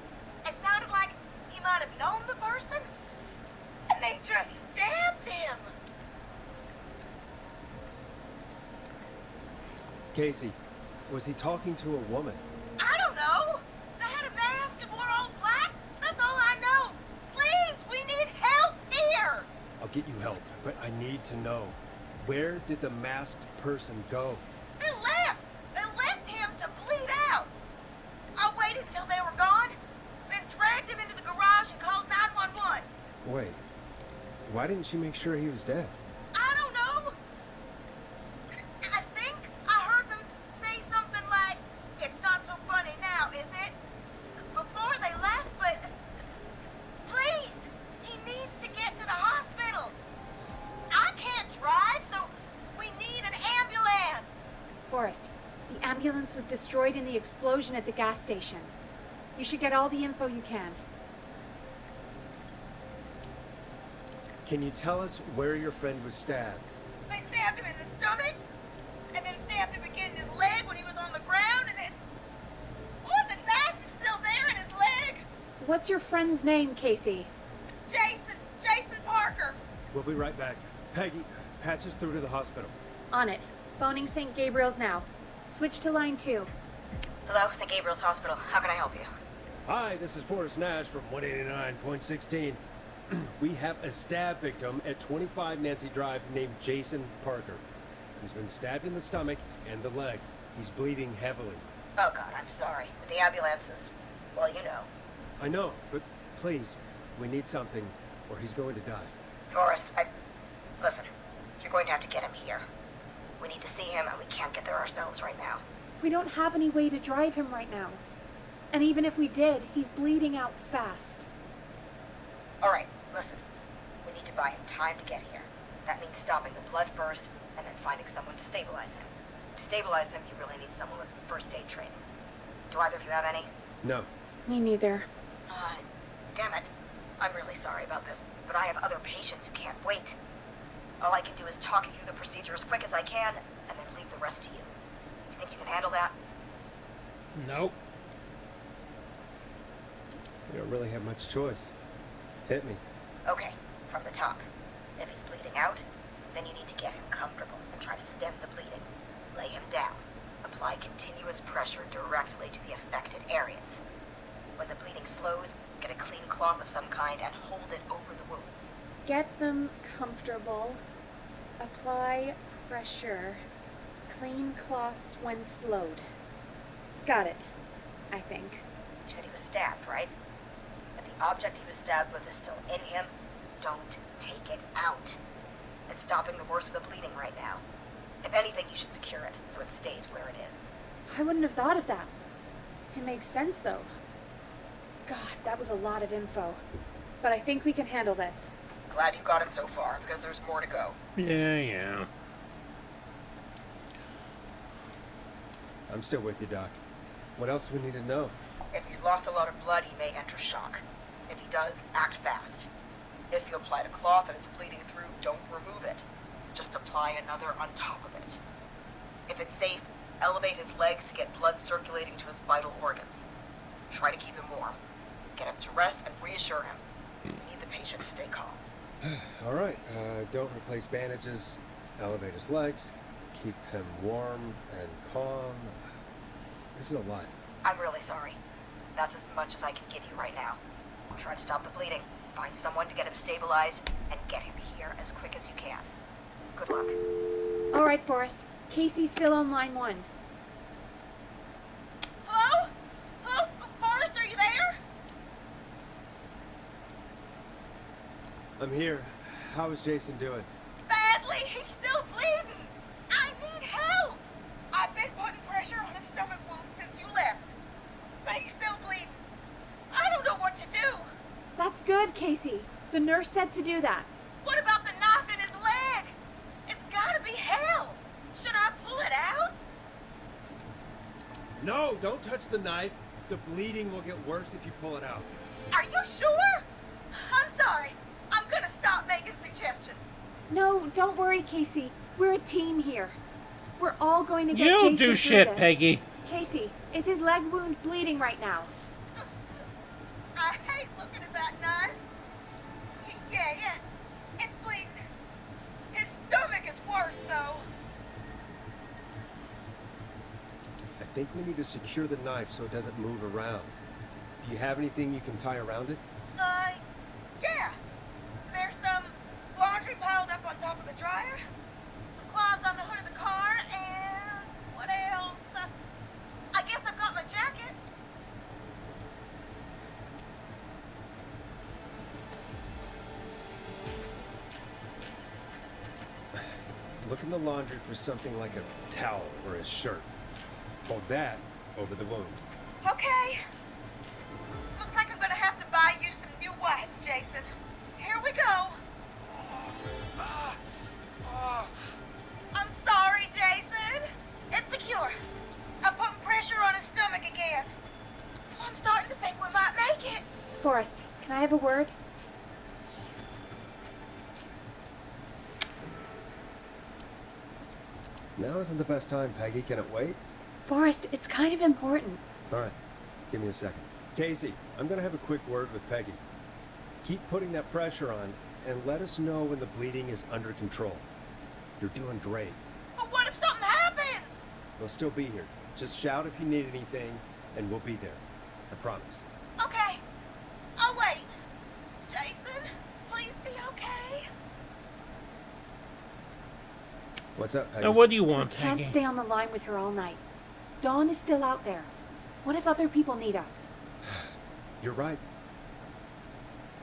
It sounded like he might have known the person, and they just stabbed him. Casey, was he talking to a woman? I don't know. They had a mask and wore all black. That's all I know. Please, we need help here. I'll get you help, but I need to know. Where did the masked person go? They left. They left him to bleed out. I waited until they were gone, then dragged him into the garage and called 911. Wait, why didn't she make sure he was dead? I don't know. I think I heard them say something like, "It's not so funny now, is it?" before they left, but please, he needs to get to the hospital. I can't drive, so we need an ambulance. Forrest, the ambulance was destroyed in the explosion at the gas station. You should get all the info you can. Can you tell us where your friend was stabbed? They stabbed him in the stomach, and then stabbed him again in his leg when he was on the ground, and it's... Oh, the knife is still there in his leg. What's your friend's name, Casey? It's Jason Parker. We'll be right back. Peggy, patch us through to the hospital. On it. Phoning St. Gabriel's now. Switch to line 2. Hello, St. Gabriel's Hospital. How can I help you? Hi, this is Forrest Nash from 189.16. We have a stab victim at 25 Nancy Drive named Jason Parker. He's been stabbed in the stomach and the leg. He's bleeding heavily. Oh, God, I'm sorry. But the ambulance is... well, you know. I know, but please, we need something or he's going to die. Forrest, listen, you're going to have to get him here. We need to see him, and we can't get there ourselves right now. We don't have any way to drive him right now. And even if we did, he's bleeding out fast. All right, listen. We need to buy him time to get here. That means stopping the blood first, and then finding someone to stabilize him. To stabilize him, you really need someone with first aid training. Do either of you have any? No. Me neither. Damn it. I'm really sorry about this, but I have other patients who can't wait. All I can do is talk you through the procedure as quick as I can, and then leave the rest to you. You think you can handle that? Nope. We don't really have much choice. Hit me. Okay, from the top. If he's bleeding out, then you need to get him comfortable and try to stem the bleeding. Lay him down. Apply continuous pressure directly to the affected areas. When the bleeding slows, get a clean cloth of some kind and hold it over the wounds. Get them comfortable. Apply pressure. Clean cloths when slowed. Got it, I think. You said he was stabbed, right? If the object he was stabbed with is still in him, don't take it out. It's stopping the worst of the bleeding right now. If anything, you should secure it so it stays where it is. I wouldn't have thought of that. It makes sense, though. God, that was a lot of info. But I think we can handle this. Glad you got it so far, because there's more to go. Yeah. I'm still with you, Doc. What else do we need to know? If he's lost a lot of blood, he may enter shock. If he does, act fast. If you applied a cloth and it's bleeding through, don't remove it. Just apply another on top of it. If it's safe, elevate his legs to get blood circulating to his vital organs. Try to keep him warm. Get him to rest and reassure him. You need the patient to stay calm. All right, don't replace bandages, elevate his legs, keep him warm and calm. This is a lot. I'm really sorry. That's as much as I can give you right now. Try to stop the bleeding, find someone to get him stabilized, and get him here as quick as you can. Good luck. All right, Forrest. Casey's still on line 1. Hello? Hello? Forrest, are you there? I'm here. How is Jason doing? Badly. He's still bleeding. I need help. I've been putting pressure on his stomach wound since you left. But he's still bleeding. I don't know what to do. That's good, Casey. The nurse said to do that. What about the knife in his leg? No, don't touch the knife. The bleeding will get worse if you pull it out. Are you sure? I'm sorry. I'm gonna stop making suggestions. No, don't worry, Casey. We're a team here. We're all going to get You don't Jason do through shit, this. Peggy. Casey, is his leg wound bleeding right now? I hate looking at that knife. Yeah. It's bleeding. His stomach is worse, though. I think we need to secure the knife so it doesn't move around. Do you have anything you can tie around it? Yeah. There's some laundry piled up on top of the dryer, some cloths on the hood of the car, and what else? I guess I've got my jacket. Look in the laundry for something like a towel or a shirt. Hold that over the wound. Okay. Looks like I'm gonna have to buy you some new whites, Jason. Here we go. I'm sorry, Jason. It's secure. I'm putting pressure on his stomach again. I'm starting to think we might make it. Forrest, can I have a word? Now isn't the best time, Peggy. Can it wait? Forrest, it's kind of important. All right, give me a second. Casey, I'm gonna have a quick word with Peggy. Keep putting that pressure on and let us know when the bleeding is under control. You're doing great. But what if something happens? We'll still be here. Just shout if you need anything, and we'll be there. I promise. Okay. I'll wait. Jason, please be okay. What's up, Peggy? Now, what do you We want, can't Peggy? stay on the line with her all night. Dawn is still out there. What if other people need us? You're right.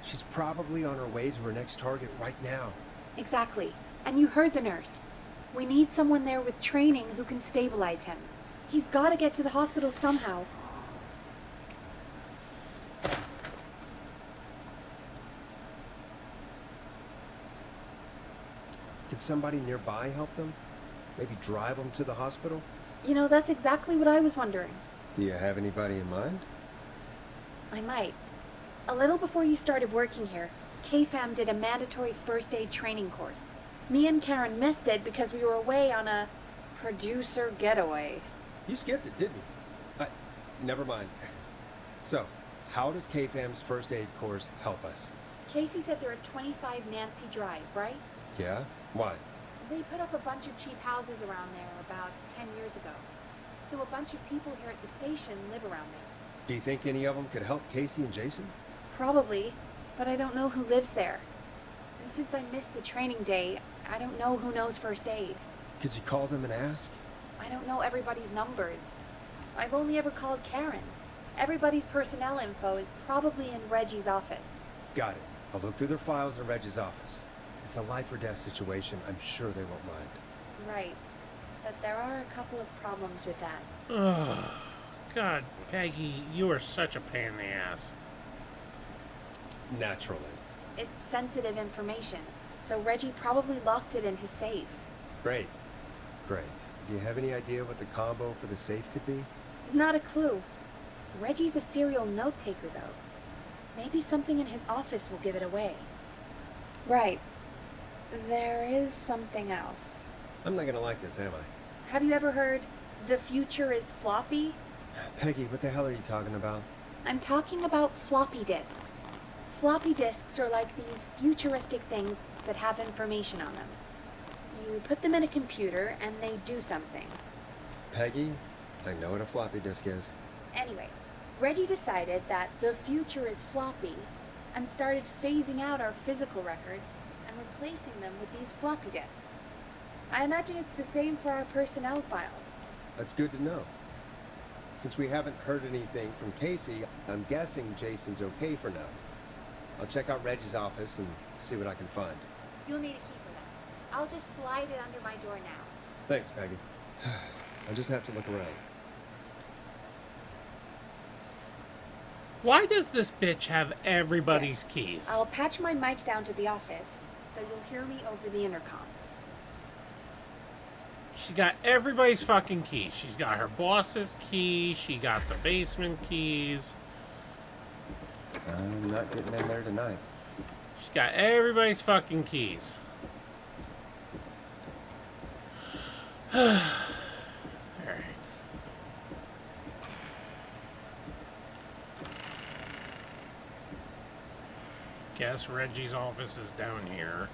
She's probably on her way to her next target right now. Exactly. And you heard the nurse. We need someone there with training who can stabilize him. He's got to get to the hospital somehow. Could somebody nearby help them? Maybe drive them to the hospital? You know, that's exactly what I was wondering. Do you have anybody in mind? I might. A little before you started working here, KFAM did a mandatory first aid training course. Me and Karen missed it because we were away on a producer getaway. You skipped it, didn't you? Never mind. So, how does KFAM's first aid course help us? Casey said they're at 25 Nancy Drive, right? Yeah? Why? They put up a bunch of cheap houses around there about 10 years ago. So a bunch of people here at the station live around there. Do you think any of them could help Casey and Jason? Probably, but I don't know who lives there. And since I missed the training day, I don't know who knows first aid. Could you call them and ask? I don't know everybody's numbers. I've only ever called Karen. Everybody's personnel info is probably in Reggie's office. Got it. I'll look through their files in Reggie's office. It's a life or death situation. I'm sure they won't mind. Right. But there are a couple of problems with that. Oh, God, Peggy, you are such a pain in the ass. Naturally. It's sensitive information, so Reggie probably locked it in his safe. Great. Great. Do you have any idea what the combo for the safe could be? Not a clue. Reggie's a serial note-taker, though. Maybe something in his office will give it away. Right. There is something else. I'm not gonna like this, am I? Have you ever heard, the future is floppy? Peggy, what the hell are you talking about? I'm talking about floppy disks. Floppy disks are like these futuristic things that have information on them. You put them in a computer and they do something. Peggy, I know what a floppy disk is. Anyway, Reggie decided that the future is floppy and started phasing out our physical records and replacing them with these floppy disks. I imagine it's the same for our personnel files. That's good to know. Since we haven't heard anything from Casey, I'm guessing Jason's okay for now. I'll check out Reggie's office and see what I can find. You'll need a key for that. I'll just slide it under my door now. Thanks, Peggy. I'll just have to look around. Why does this bitch have everybody's keys? I'll patch my mic down to the office, so you'll hear me over the intercom. She got everybody's fucking keys. She's got her boss's key. She got the basement keys. I'm not getting in there tonight. She's got everybody's fucking keys. Alright. Guess Reggie's office is down here.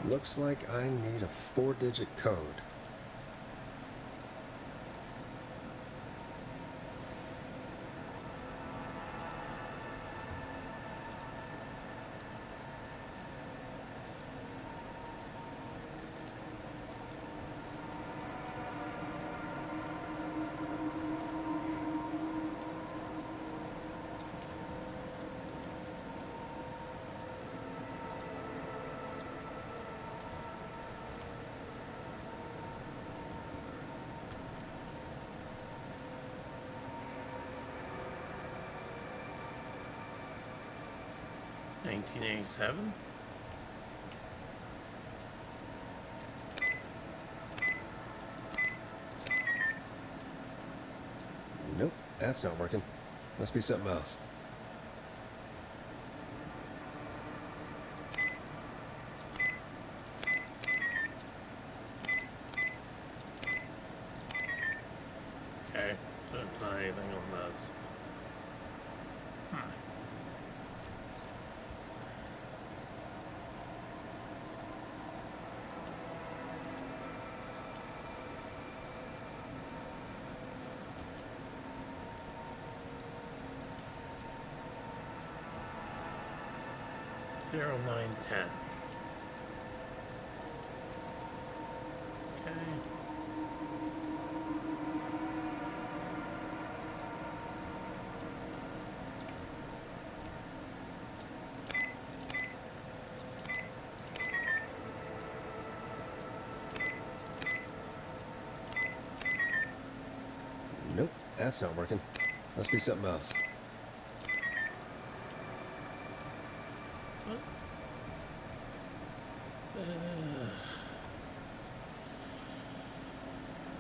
Looks like I need a 4-digit code. $1987. Nope, that's not working. Must be something else. Okay, so it's not anything on this. Zero 910. Okay. Nope, that's not working. Must be something else.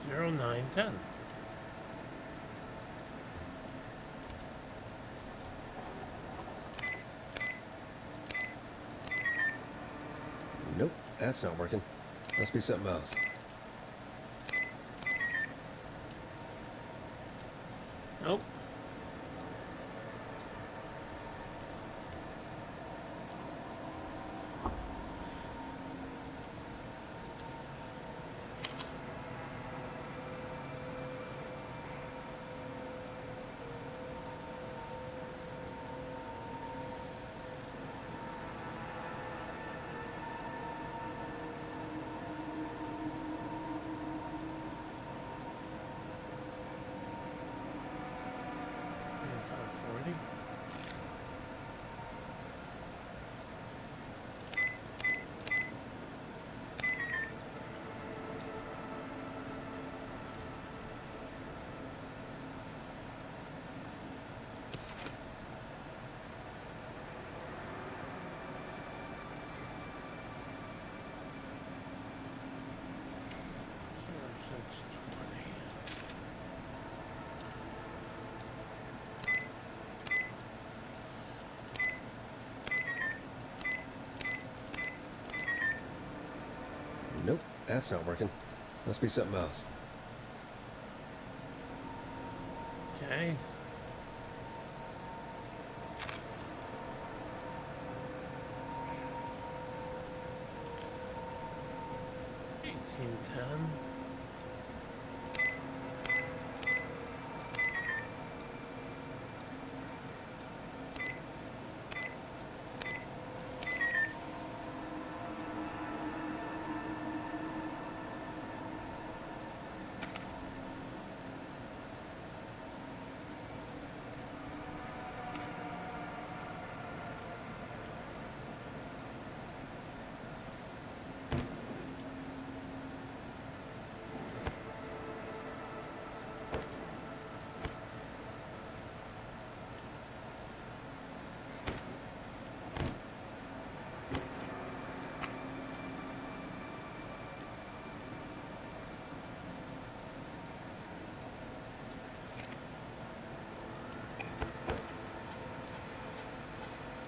0910. Nope, that's not working. Must be something else. Nope. Nope, that's not working. Must be something else. Okay. $18.10.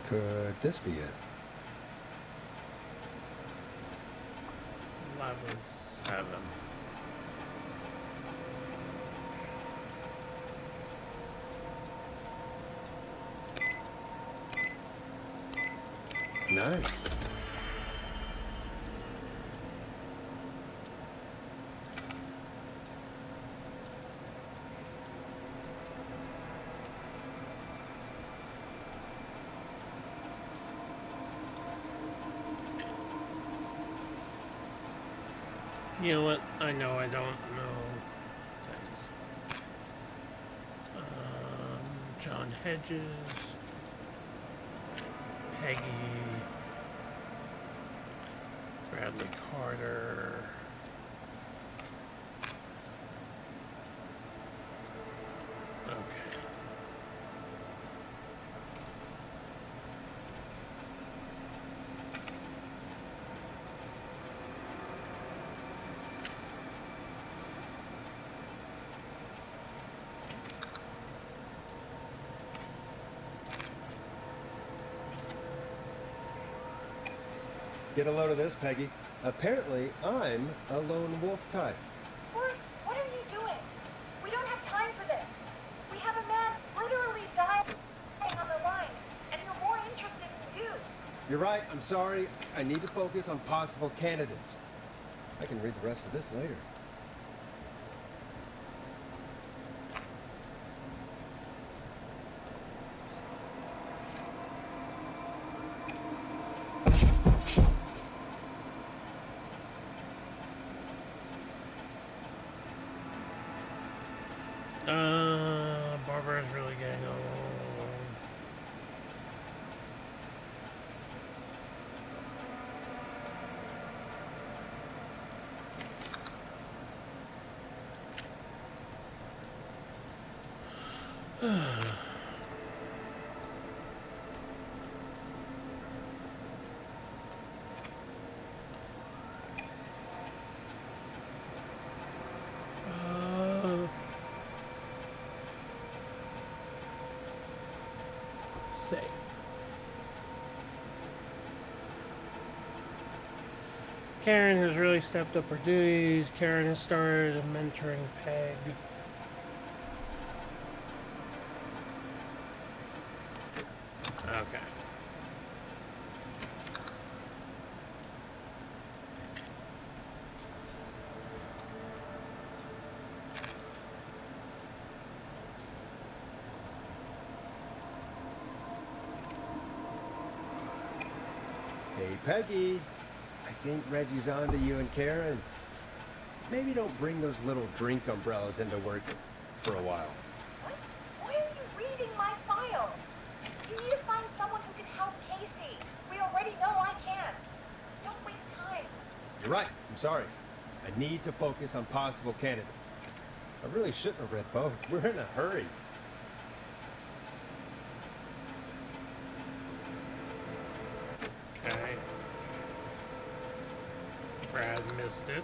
Could this be it? 11.7. Nice. You know what? I know I don't know. John Hedges, Peggy, Bradley Carter. Okay. Get a load of this, Peggy. Apparently, I'm a lone wolf type. What are you doing? We don't have time for this. We have a man literally dying on the line, and you're more interested in you. You're right, I'm sorry. I need to focus on possible candidates. I can read the rest of this later. Barbara's really getting old. Say. Karen has really stepped up her duties. Karen has started mentoring Peg. Okay. Hey, Peggy. I think Reggie's on to you and Karen. Maybe don't bring those little drink umbrellas into work for a while. What? Why are you reading my file? You need to find someone who can help Casey. We already know I can. Don't waste time. You're right. I'm sorry. I need to focus on possible candidates. I really shouldn't have read both. We're in a hurry. Okay. Brad missed it.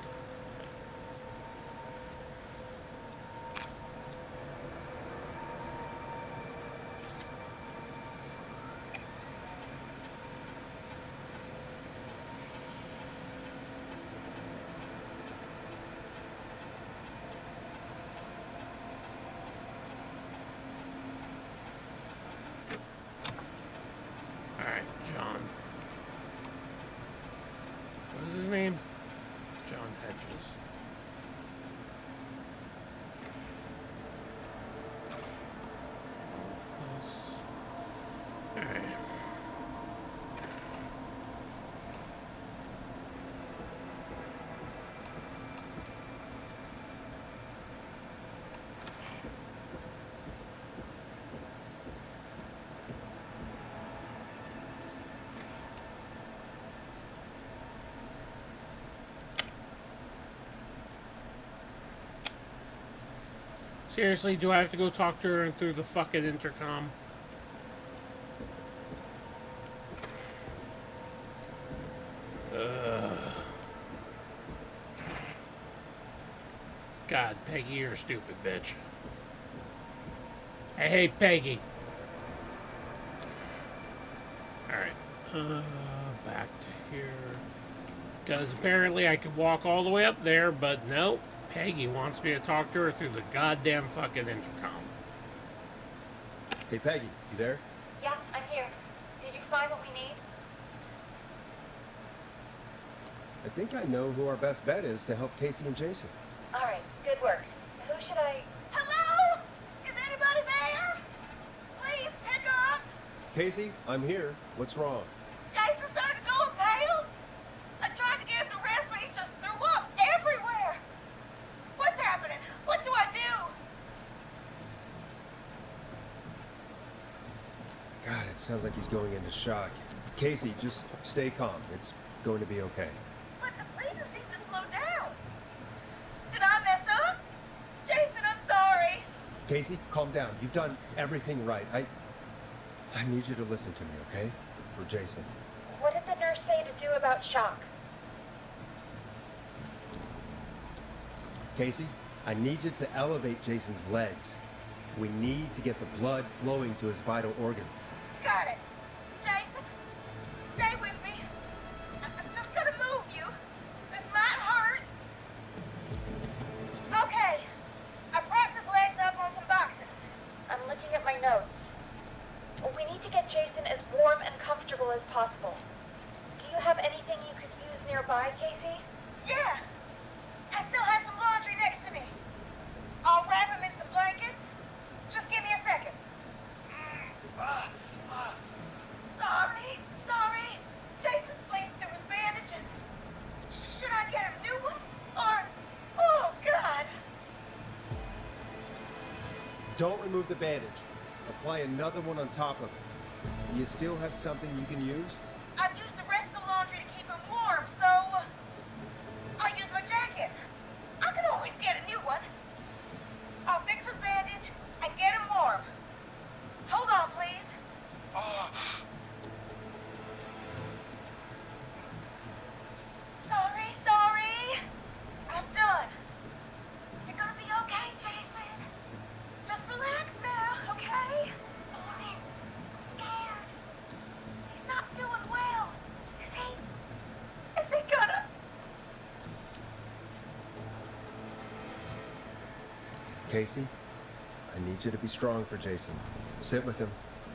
Seriously, do I have to go talk to her through the fucking intercom? God, Peggy, you're a stupid bitch. I hate Peggy. Alright. Back to here. Because apparently I could walk all the way up there, but no. Peggy wants me to talk to her through the goddamn fucking intercom. Hey, Peggy, you there? Yeah, I'm here. Did you find what we need? I think I know who our best bet is to help Casey and Jason. All right, good work. Who should I... Hello? Is anybody there? Please pick up. Casey, I'm here. What's wrong? Jason started going pale. I tried to give him the rest, but he just threw up everywhere. What's happening? What do I do? God, it sounds like he's going into shock. Casey, just stay calm. It's going to be okay. But the breathing seems to slow down. Did I mess up? Jason, I'm sorry. Casey, calm down. You've done everything right. I need you to listen to me, okay? For Jason. What did the nurse say to do about shock? Casey, I need you to elevate Jason's legs. We need to get the blood flowing to his vital organs. Got it. Jason, stay with me. I'm just gonna move you. This might hurt. Okay. I propped his legs up on some boxes. I'm looking at my notes. We need to get Jason as warm and comfortable as possible. Do you have anything you could use nearby, Casey? Yeah. I still have some laundry next to me. I'll wrap him in some blankets. Just give me a second. Sorry. Jason's bleeding through his bandages. Should I get him new ones? Or... Oh, God. Don't remove the bandage. Apply another one on top of it. Do you still have something you can use? I've used the rest of the laundry to keep him warm, so... I'll use my jacket. I can always get a new one. I'll fix his bandage and get him warm. Hold on, please. Sorry. I'm done. You're gonna be okay, Jason. Just relax now, okay? Oh, he's scared. He's not doing well. Is he gonna... Casey, I need you to be strong for Jason. Sit with him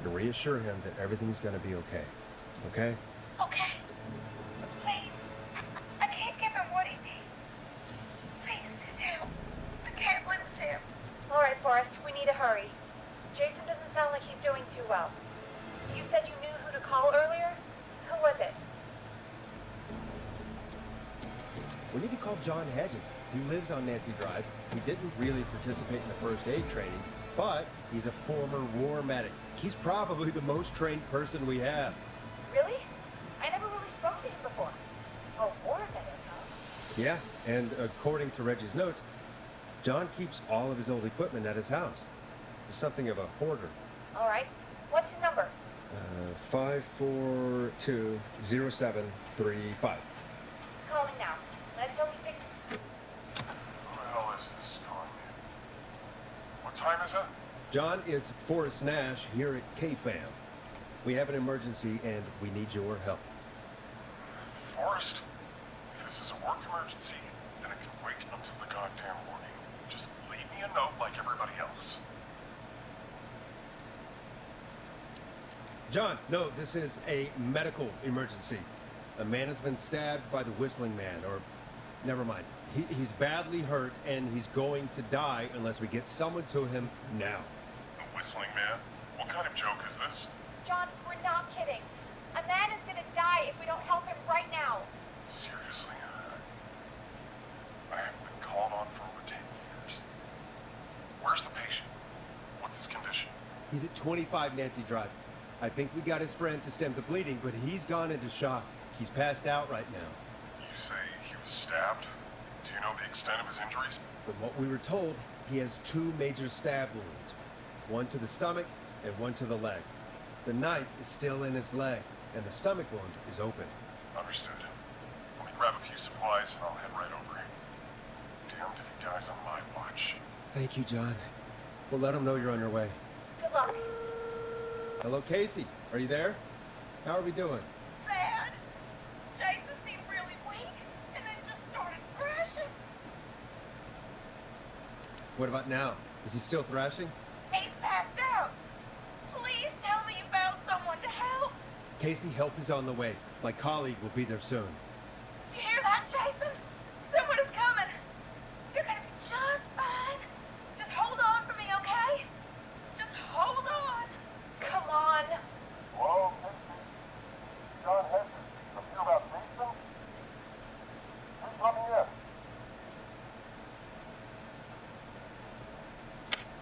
and reassure him that everything's gonna be okay. Okay? Okay. Please. I can't give him what he needs. Please, sit down. I can't lose him. All right, Forrest, we need to hurry. Jason doesn't sound like he's doing too well. You said you knew who to call earlier? Who was it? We need to call John Hedges. He lives on Nancy Drive. He didn't really participate in the first aid training, but he's a former war medic. He's probably the most trained person we have. Really? I never really spoke to him before. Oh, war medic, huh? Yeah, and according to Reggie's notes, John keeps all of his old equipment at his house. He's something of a hoarder. All right. What's his number? 5420735. Calling now. Let's hope he fix... Who the hell is this calling me? What time is it? John, it's Forrest Nash here at K-Fam. We have an emergency and we need your help. Forrest? If this is a work emergency, then it can wait until the goddamn morning. Just leave me a note like everybody else. John, no, this is a medical emergency. A man has been stabbed by the Whistling Man, or... Never mind. He's badly hurt, and he's going to die unless we get someone to him now. The Whistling Man? What kind of joke is this? John, we're not kidding. A man is gonna die if we don't help him right now. Seriously? I haven't been called on for over 10 years. Where's the patient? What's his condition? He's at 25 Nancy Drive. I think we got his friend to stem the bleeding, but he's gone into shock. He's passed out right now. You say he was stabbed? Do you know the extent of his injuries? From what we were told, he has 2 major stab wounds. One to the stomach and one to the leg. The knife is still in his leg, and the stomach wound is open. Understood. Let me grab a few supplies and I'll head right over. Damned if he dies on my watch. Thank you, John. We'll let him know you're on your way. Good luck. Hello, Casey. Are you there? How are we doing? Bad. Jason seemed really weak, and then just started crashing. What about now? Is he still thrashing? He's passed out. Please tell me you found someone to help. Casey, help is on the way. My colleague will be there soon. You hear that, Jason? Someone is coming. You're gonna be just fine. Just hold on for me, okay? Just hold on. Come on. Hello, John Hester. I'm here about Mason. Who's coming in?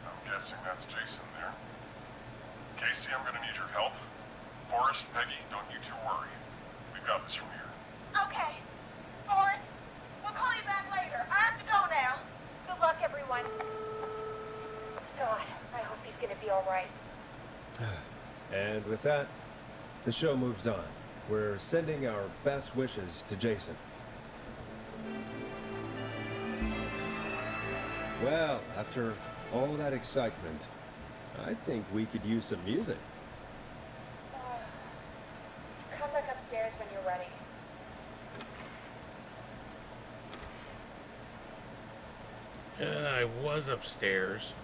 I'm guessing that's Jason there. Casey, I'm gonna need your help. Forrest, Peggy, don't you two worry. We've got this from here. Okay. Forrest, we'll call you back later. I have to go now. Good luck, everyone. God, I hope he's gonna be all right. And with that, the show moves on. We're sending our best wishes to Jason. Well, after all that excitement, I think we could use some music. Come back upstairs when you're ready. I was upstairs.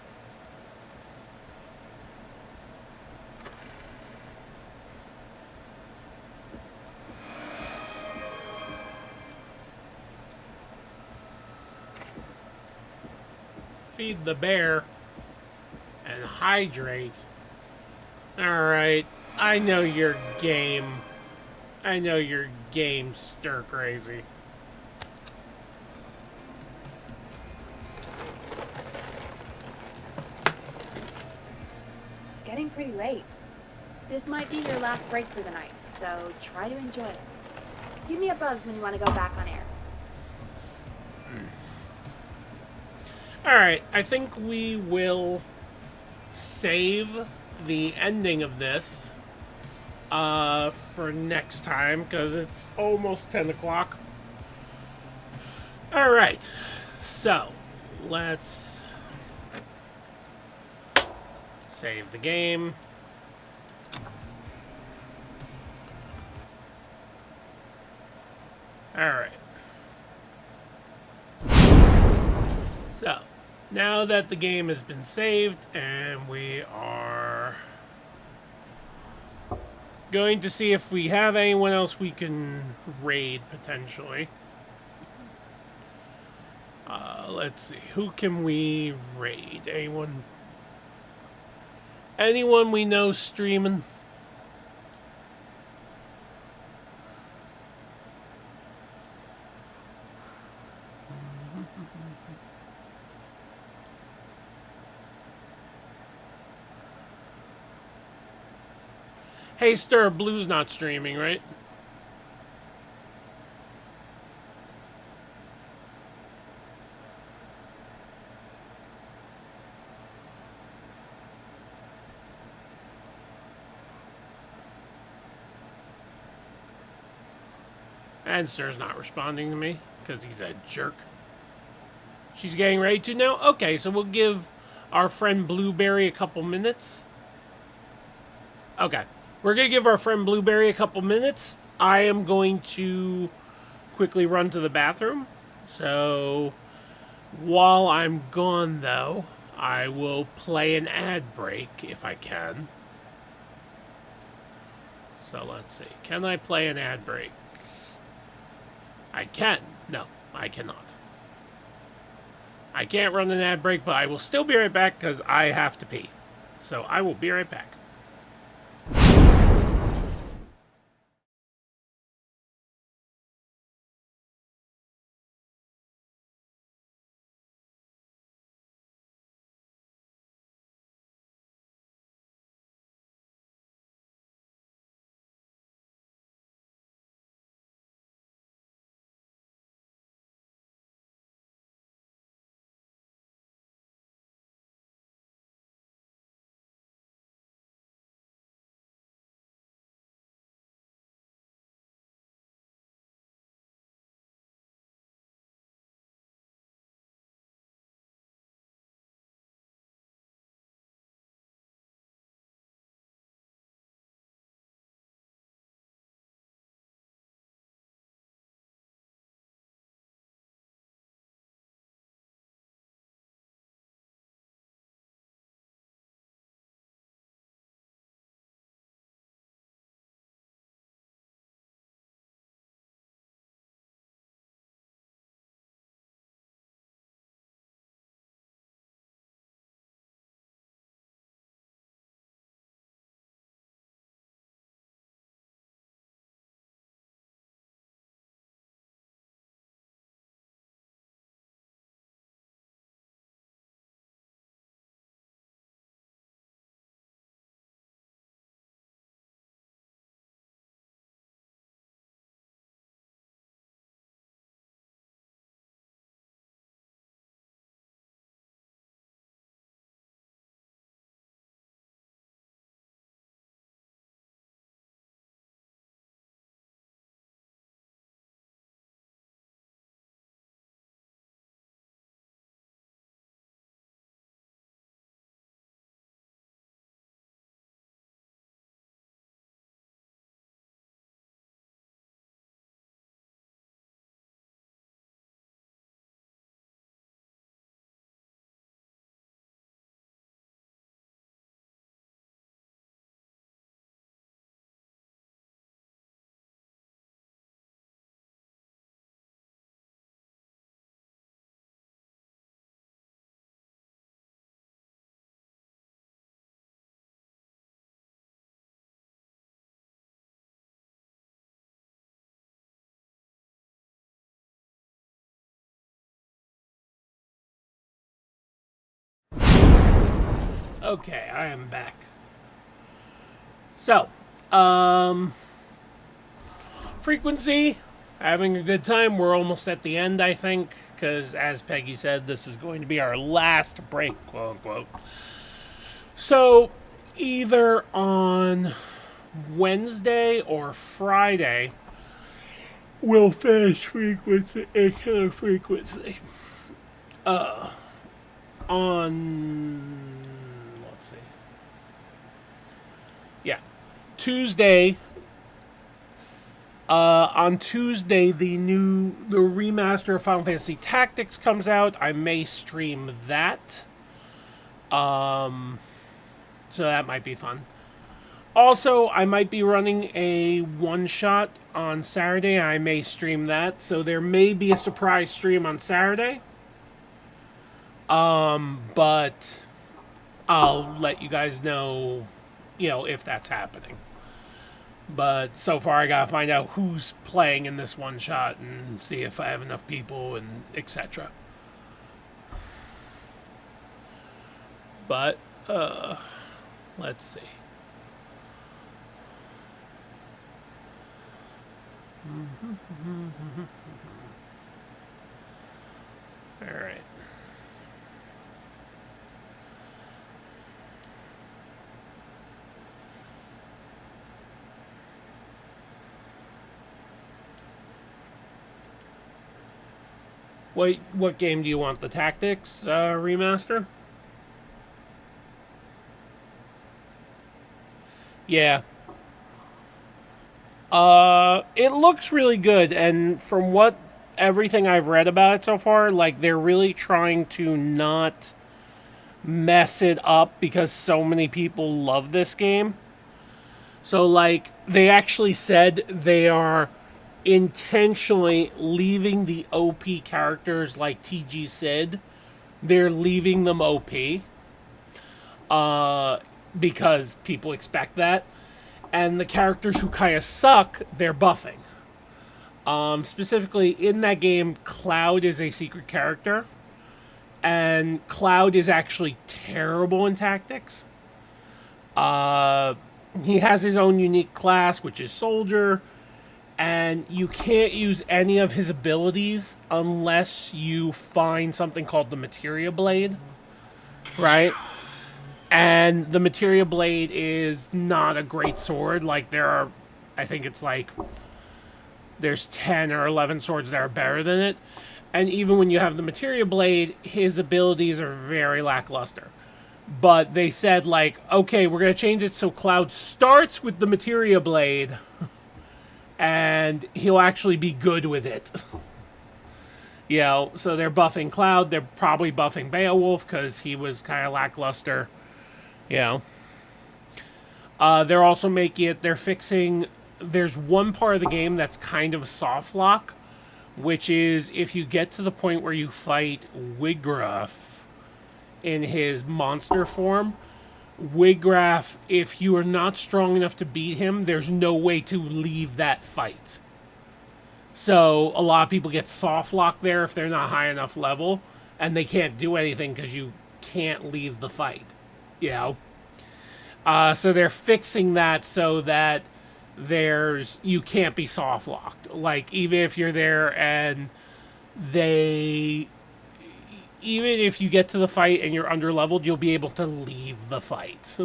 Feed the bear and hydrate. Alright, I know your game. I know your game stir crazy. It's getting pretty late. This might be your last break for the night, so try to enjoy it. Give me a buzz when you want to go back on air. Alright, I think we will save the ending of this for next time, because it's almost 10 o'clock. Alright, so let's save the game. Alright. So, now that the game has been saved and we are going to see if we have anyone else we can raid potentially. Let's see, who can we raid? Anyone we know streaming? Hey, Stir, Blue's not streaming, right? And Stir's not responding to me because he's a jerk. She's getting ready to now? Okay, so we'll give our friend Blueberry a couple minutes. Okay. We're going to give our friend Blueberry a couple minutes. I am going to quickly run to the bathroom. So, while I'm gone, though, I will play an ad break if I can. So, let's see. Can I play an ad break? I can. No, I cannot. I can't run an ad break, but I will still be right back because I have to pee. So, I will be right back. Okay, I am back. So, frequency, having a good time. We're almost at the end, I think, because as Peggy said, this is going to be our last break, quote unquote. So, either on Wednesday or Friday, we'll finish frequency, killer frequency. On, let's see. Yeah, Tuesday. On Tuesday, the remaster of Final Fantasy Tactics comes out. I may stream that. So that might be fun. Also, I might be running a one-shot on Saturday. I may stream that. So there may be a surprise stream on Saturday. But I'll let you guys know, if that's happening. But so far, I gotta find out who's playing in this one shot and see if I have enough people and etc. But, let's see. All right. What game do you want? The Tactics remaster? Yeah. It looks really good, and from everything I've read about it so far, like, they're really trying to not mess it up because so many people love this game. So, like, they actually said they are intentionally leaving the OP characters like TG Sid. They're leaving them OP. Because people expect that. And the characters who kind of suck, they're buffing. Specifically, in that game, Cloud is a secret character. And Cloud is actually terrible in Tactics. He has his own unique class, which is Soldier. And you can't use any of his abilities unless you find something called the Materia Blade. Right? And the Materia Blade is not a great sword. Like, I think it's like, there's 10 or 11 swords that are better than it. And even when you have the Materia Blade, his abilities are very lackluster. But they said, like, okay, we're going to change it so Cloud starts with the Materia Blade. And he'll actually be good with it. So they're buffing Cloud. They're probably buffing Beowulf because he was kind of lackluster. They're also making it, they're fixing, there's one part of the game that's kind of soft lock, which is if you get to the point where you fight Wigraf in his monster form, Wigraf, if you are not strong enough to beat him, there's no way to leave that fight. So a lot of people get soft locked there if they're not high enough level, and they can't do anything because you can't leave the fight. So they're fixing that so that you can't be soft locked. Like, even if you're there and even if you get to the fight and you're underleveled, you'll be able to leave the fight.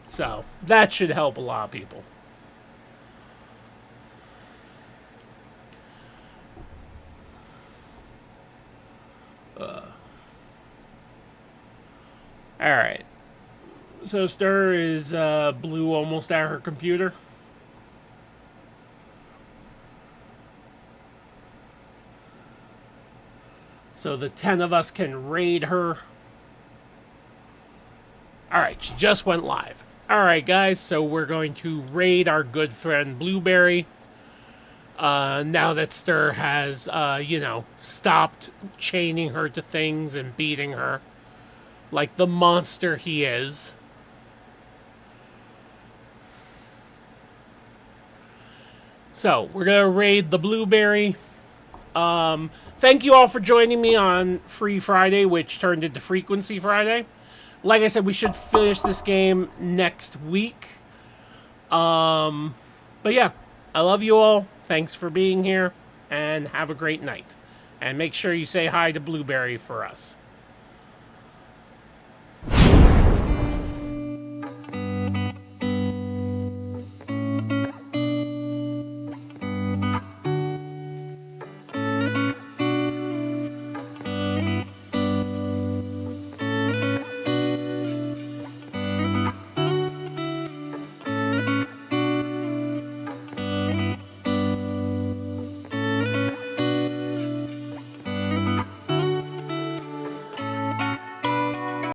So, that should help a lot of people. Alright. So, Stir is blue almost at her computer. So the 10 of us can raid her. Alright, she just went live. Alright, guys, so we're going to raid our good friend Blueberry. Now that Stir has, stopped chaining her to things and beating her. Like the monster he is. So, we're going to raid the Blueberry. Thank you all for joining me on Free Friday, which turned into Frequency Friday. Like I said, we should finish this game next week. But yeah, I love you all. Thanks for being here, and have a great night. And make sure you say hi to Blueberry for us.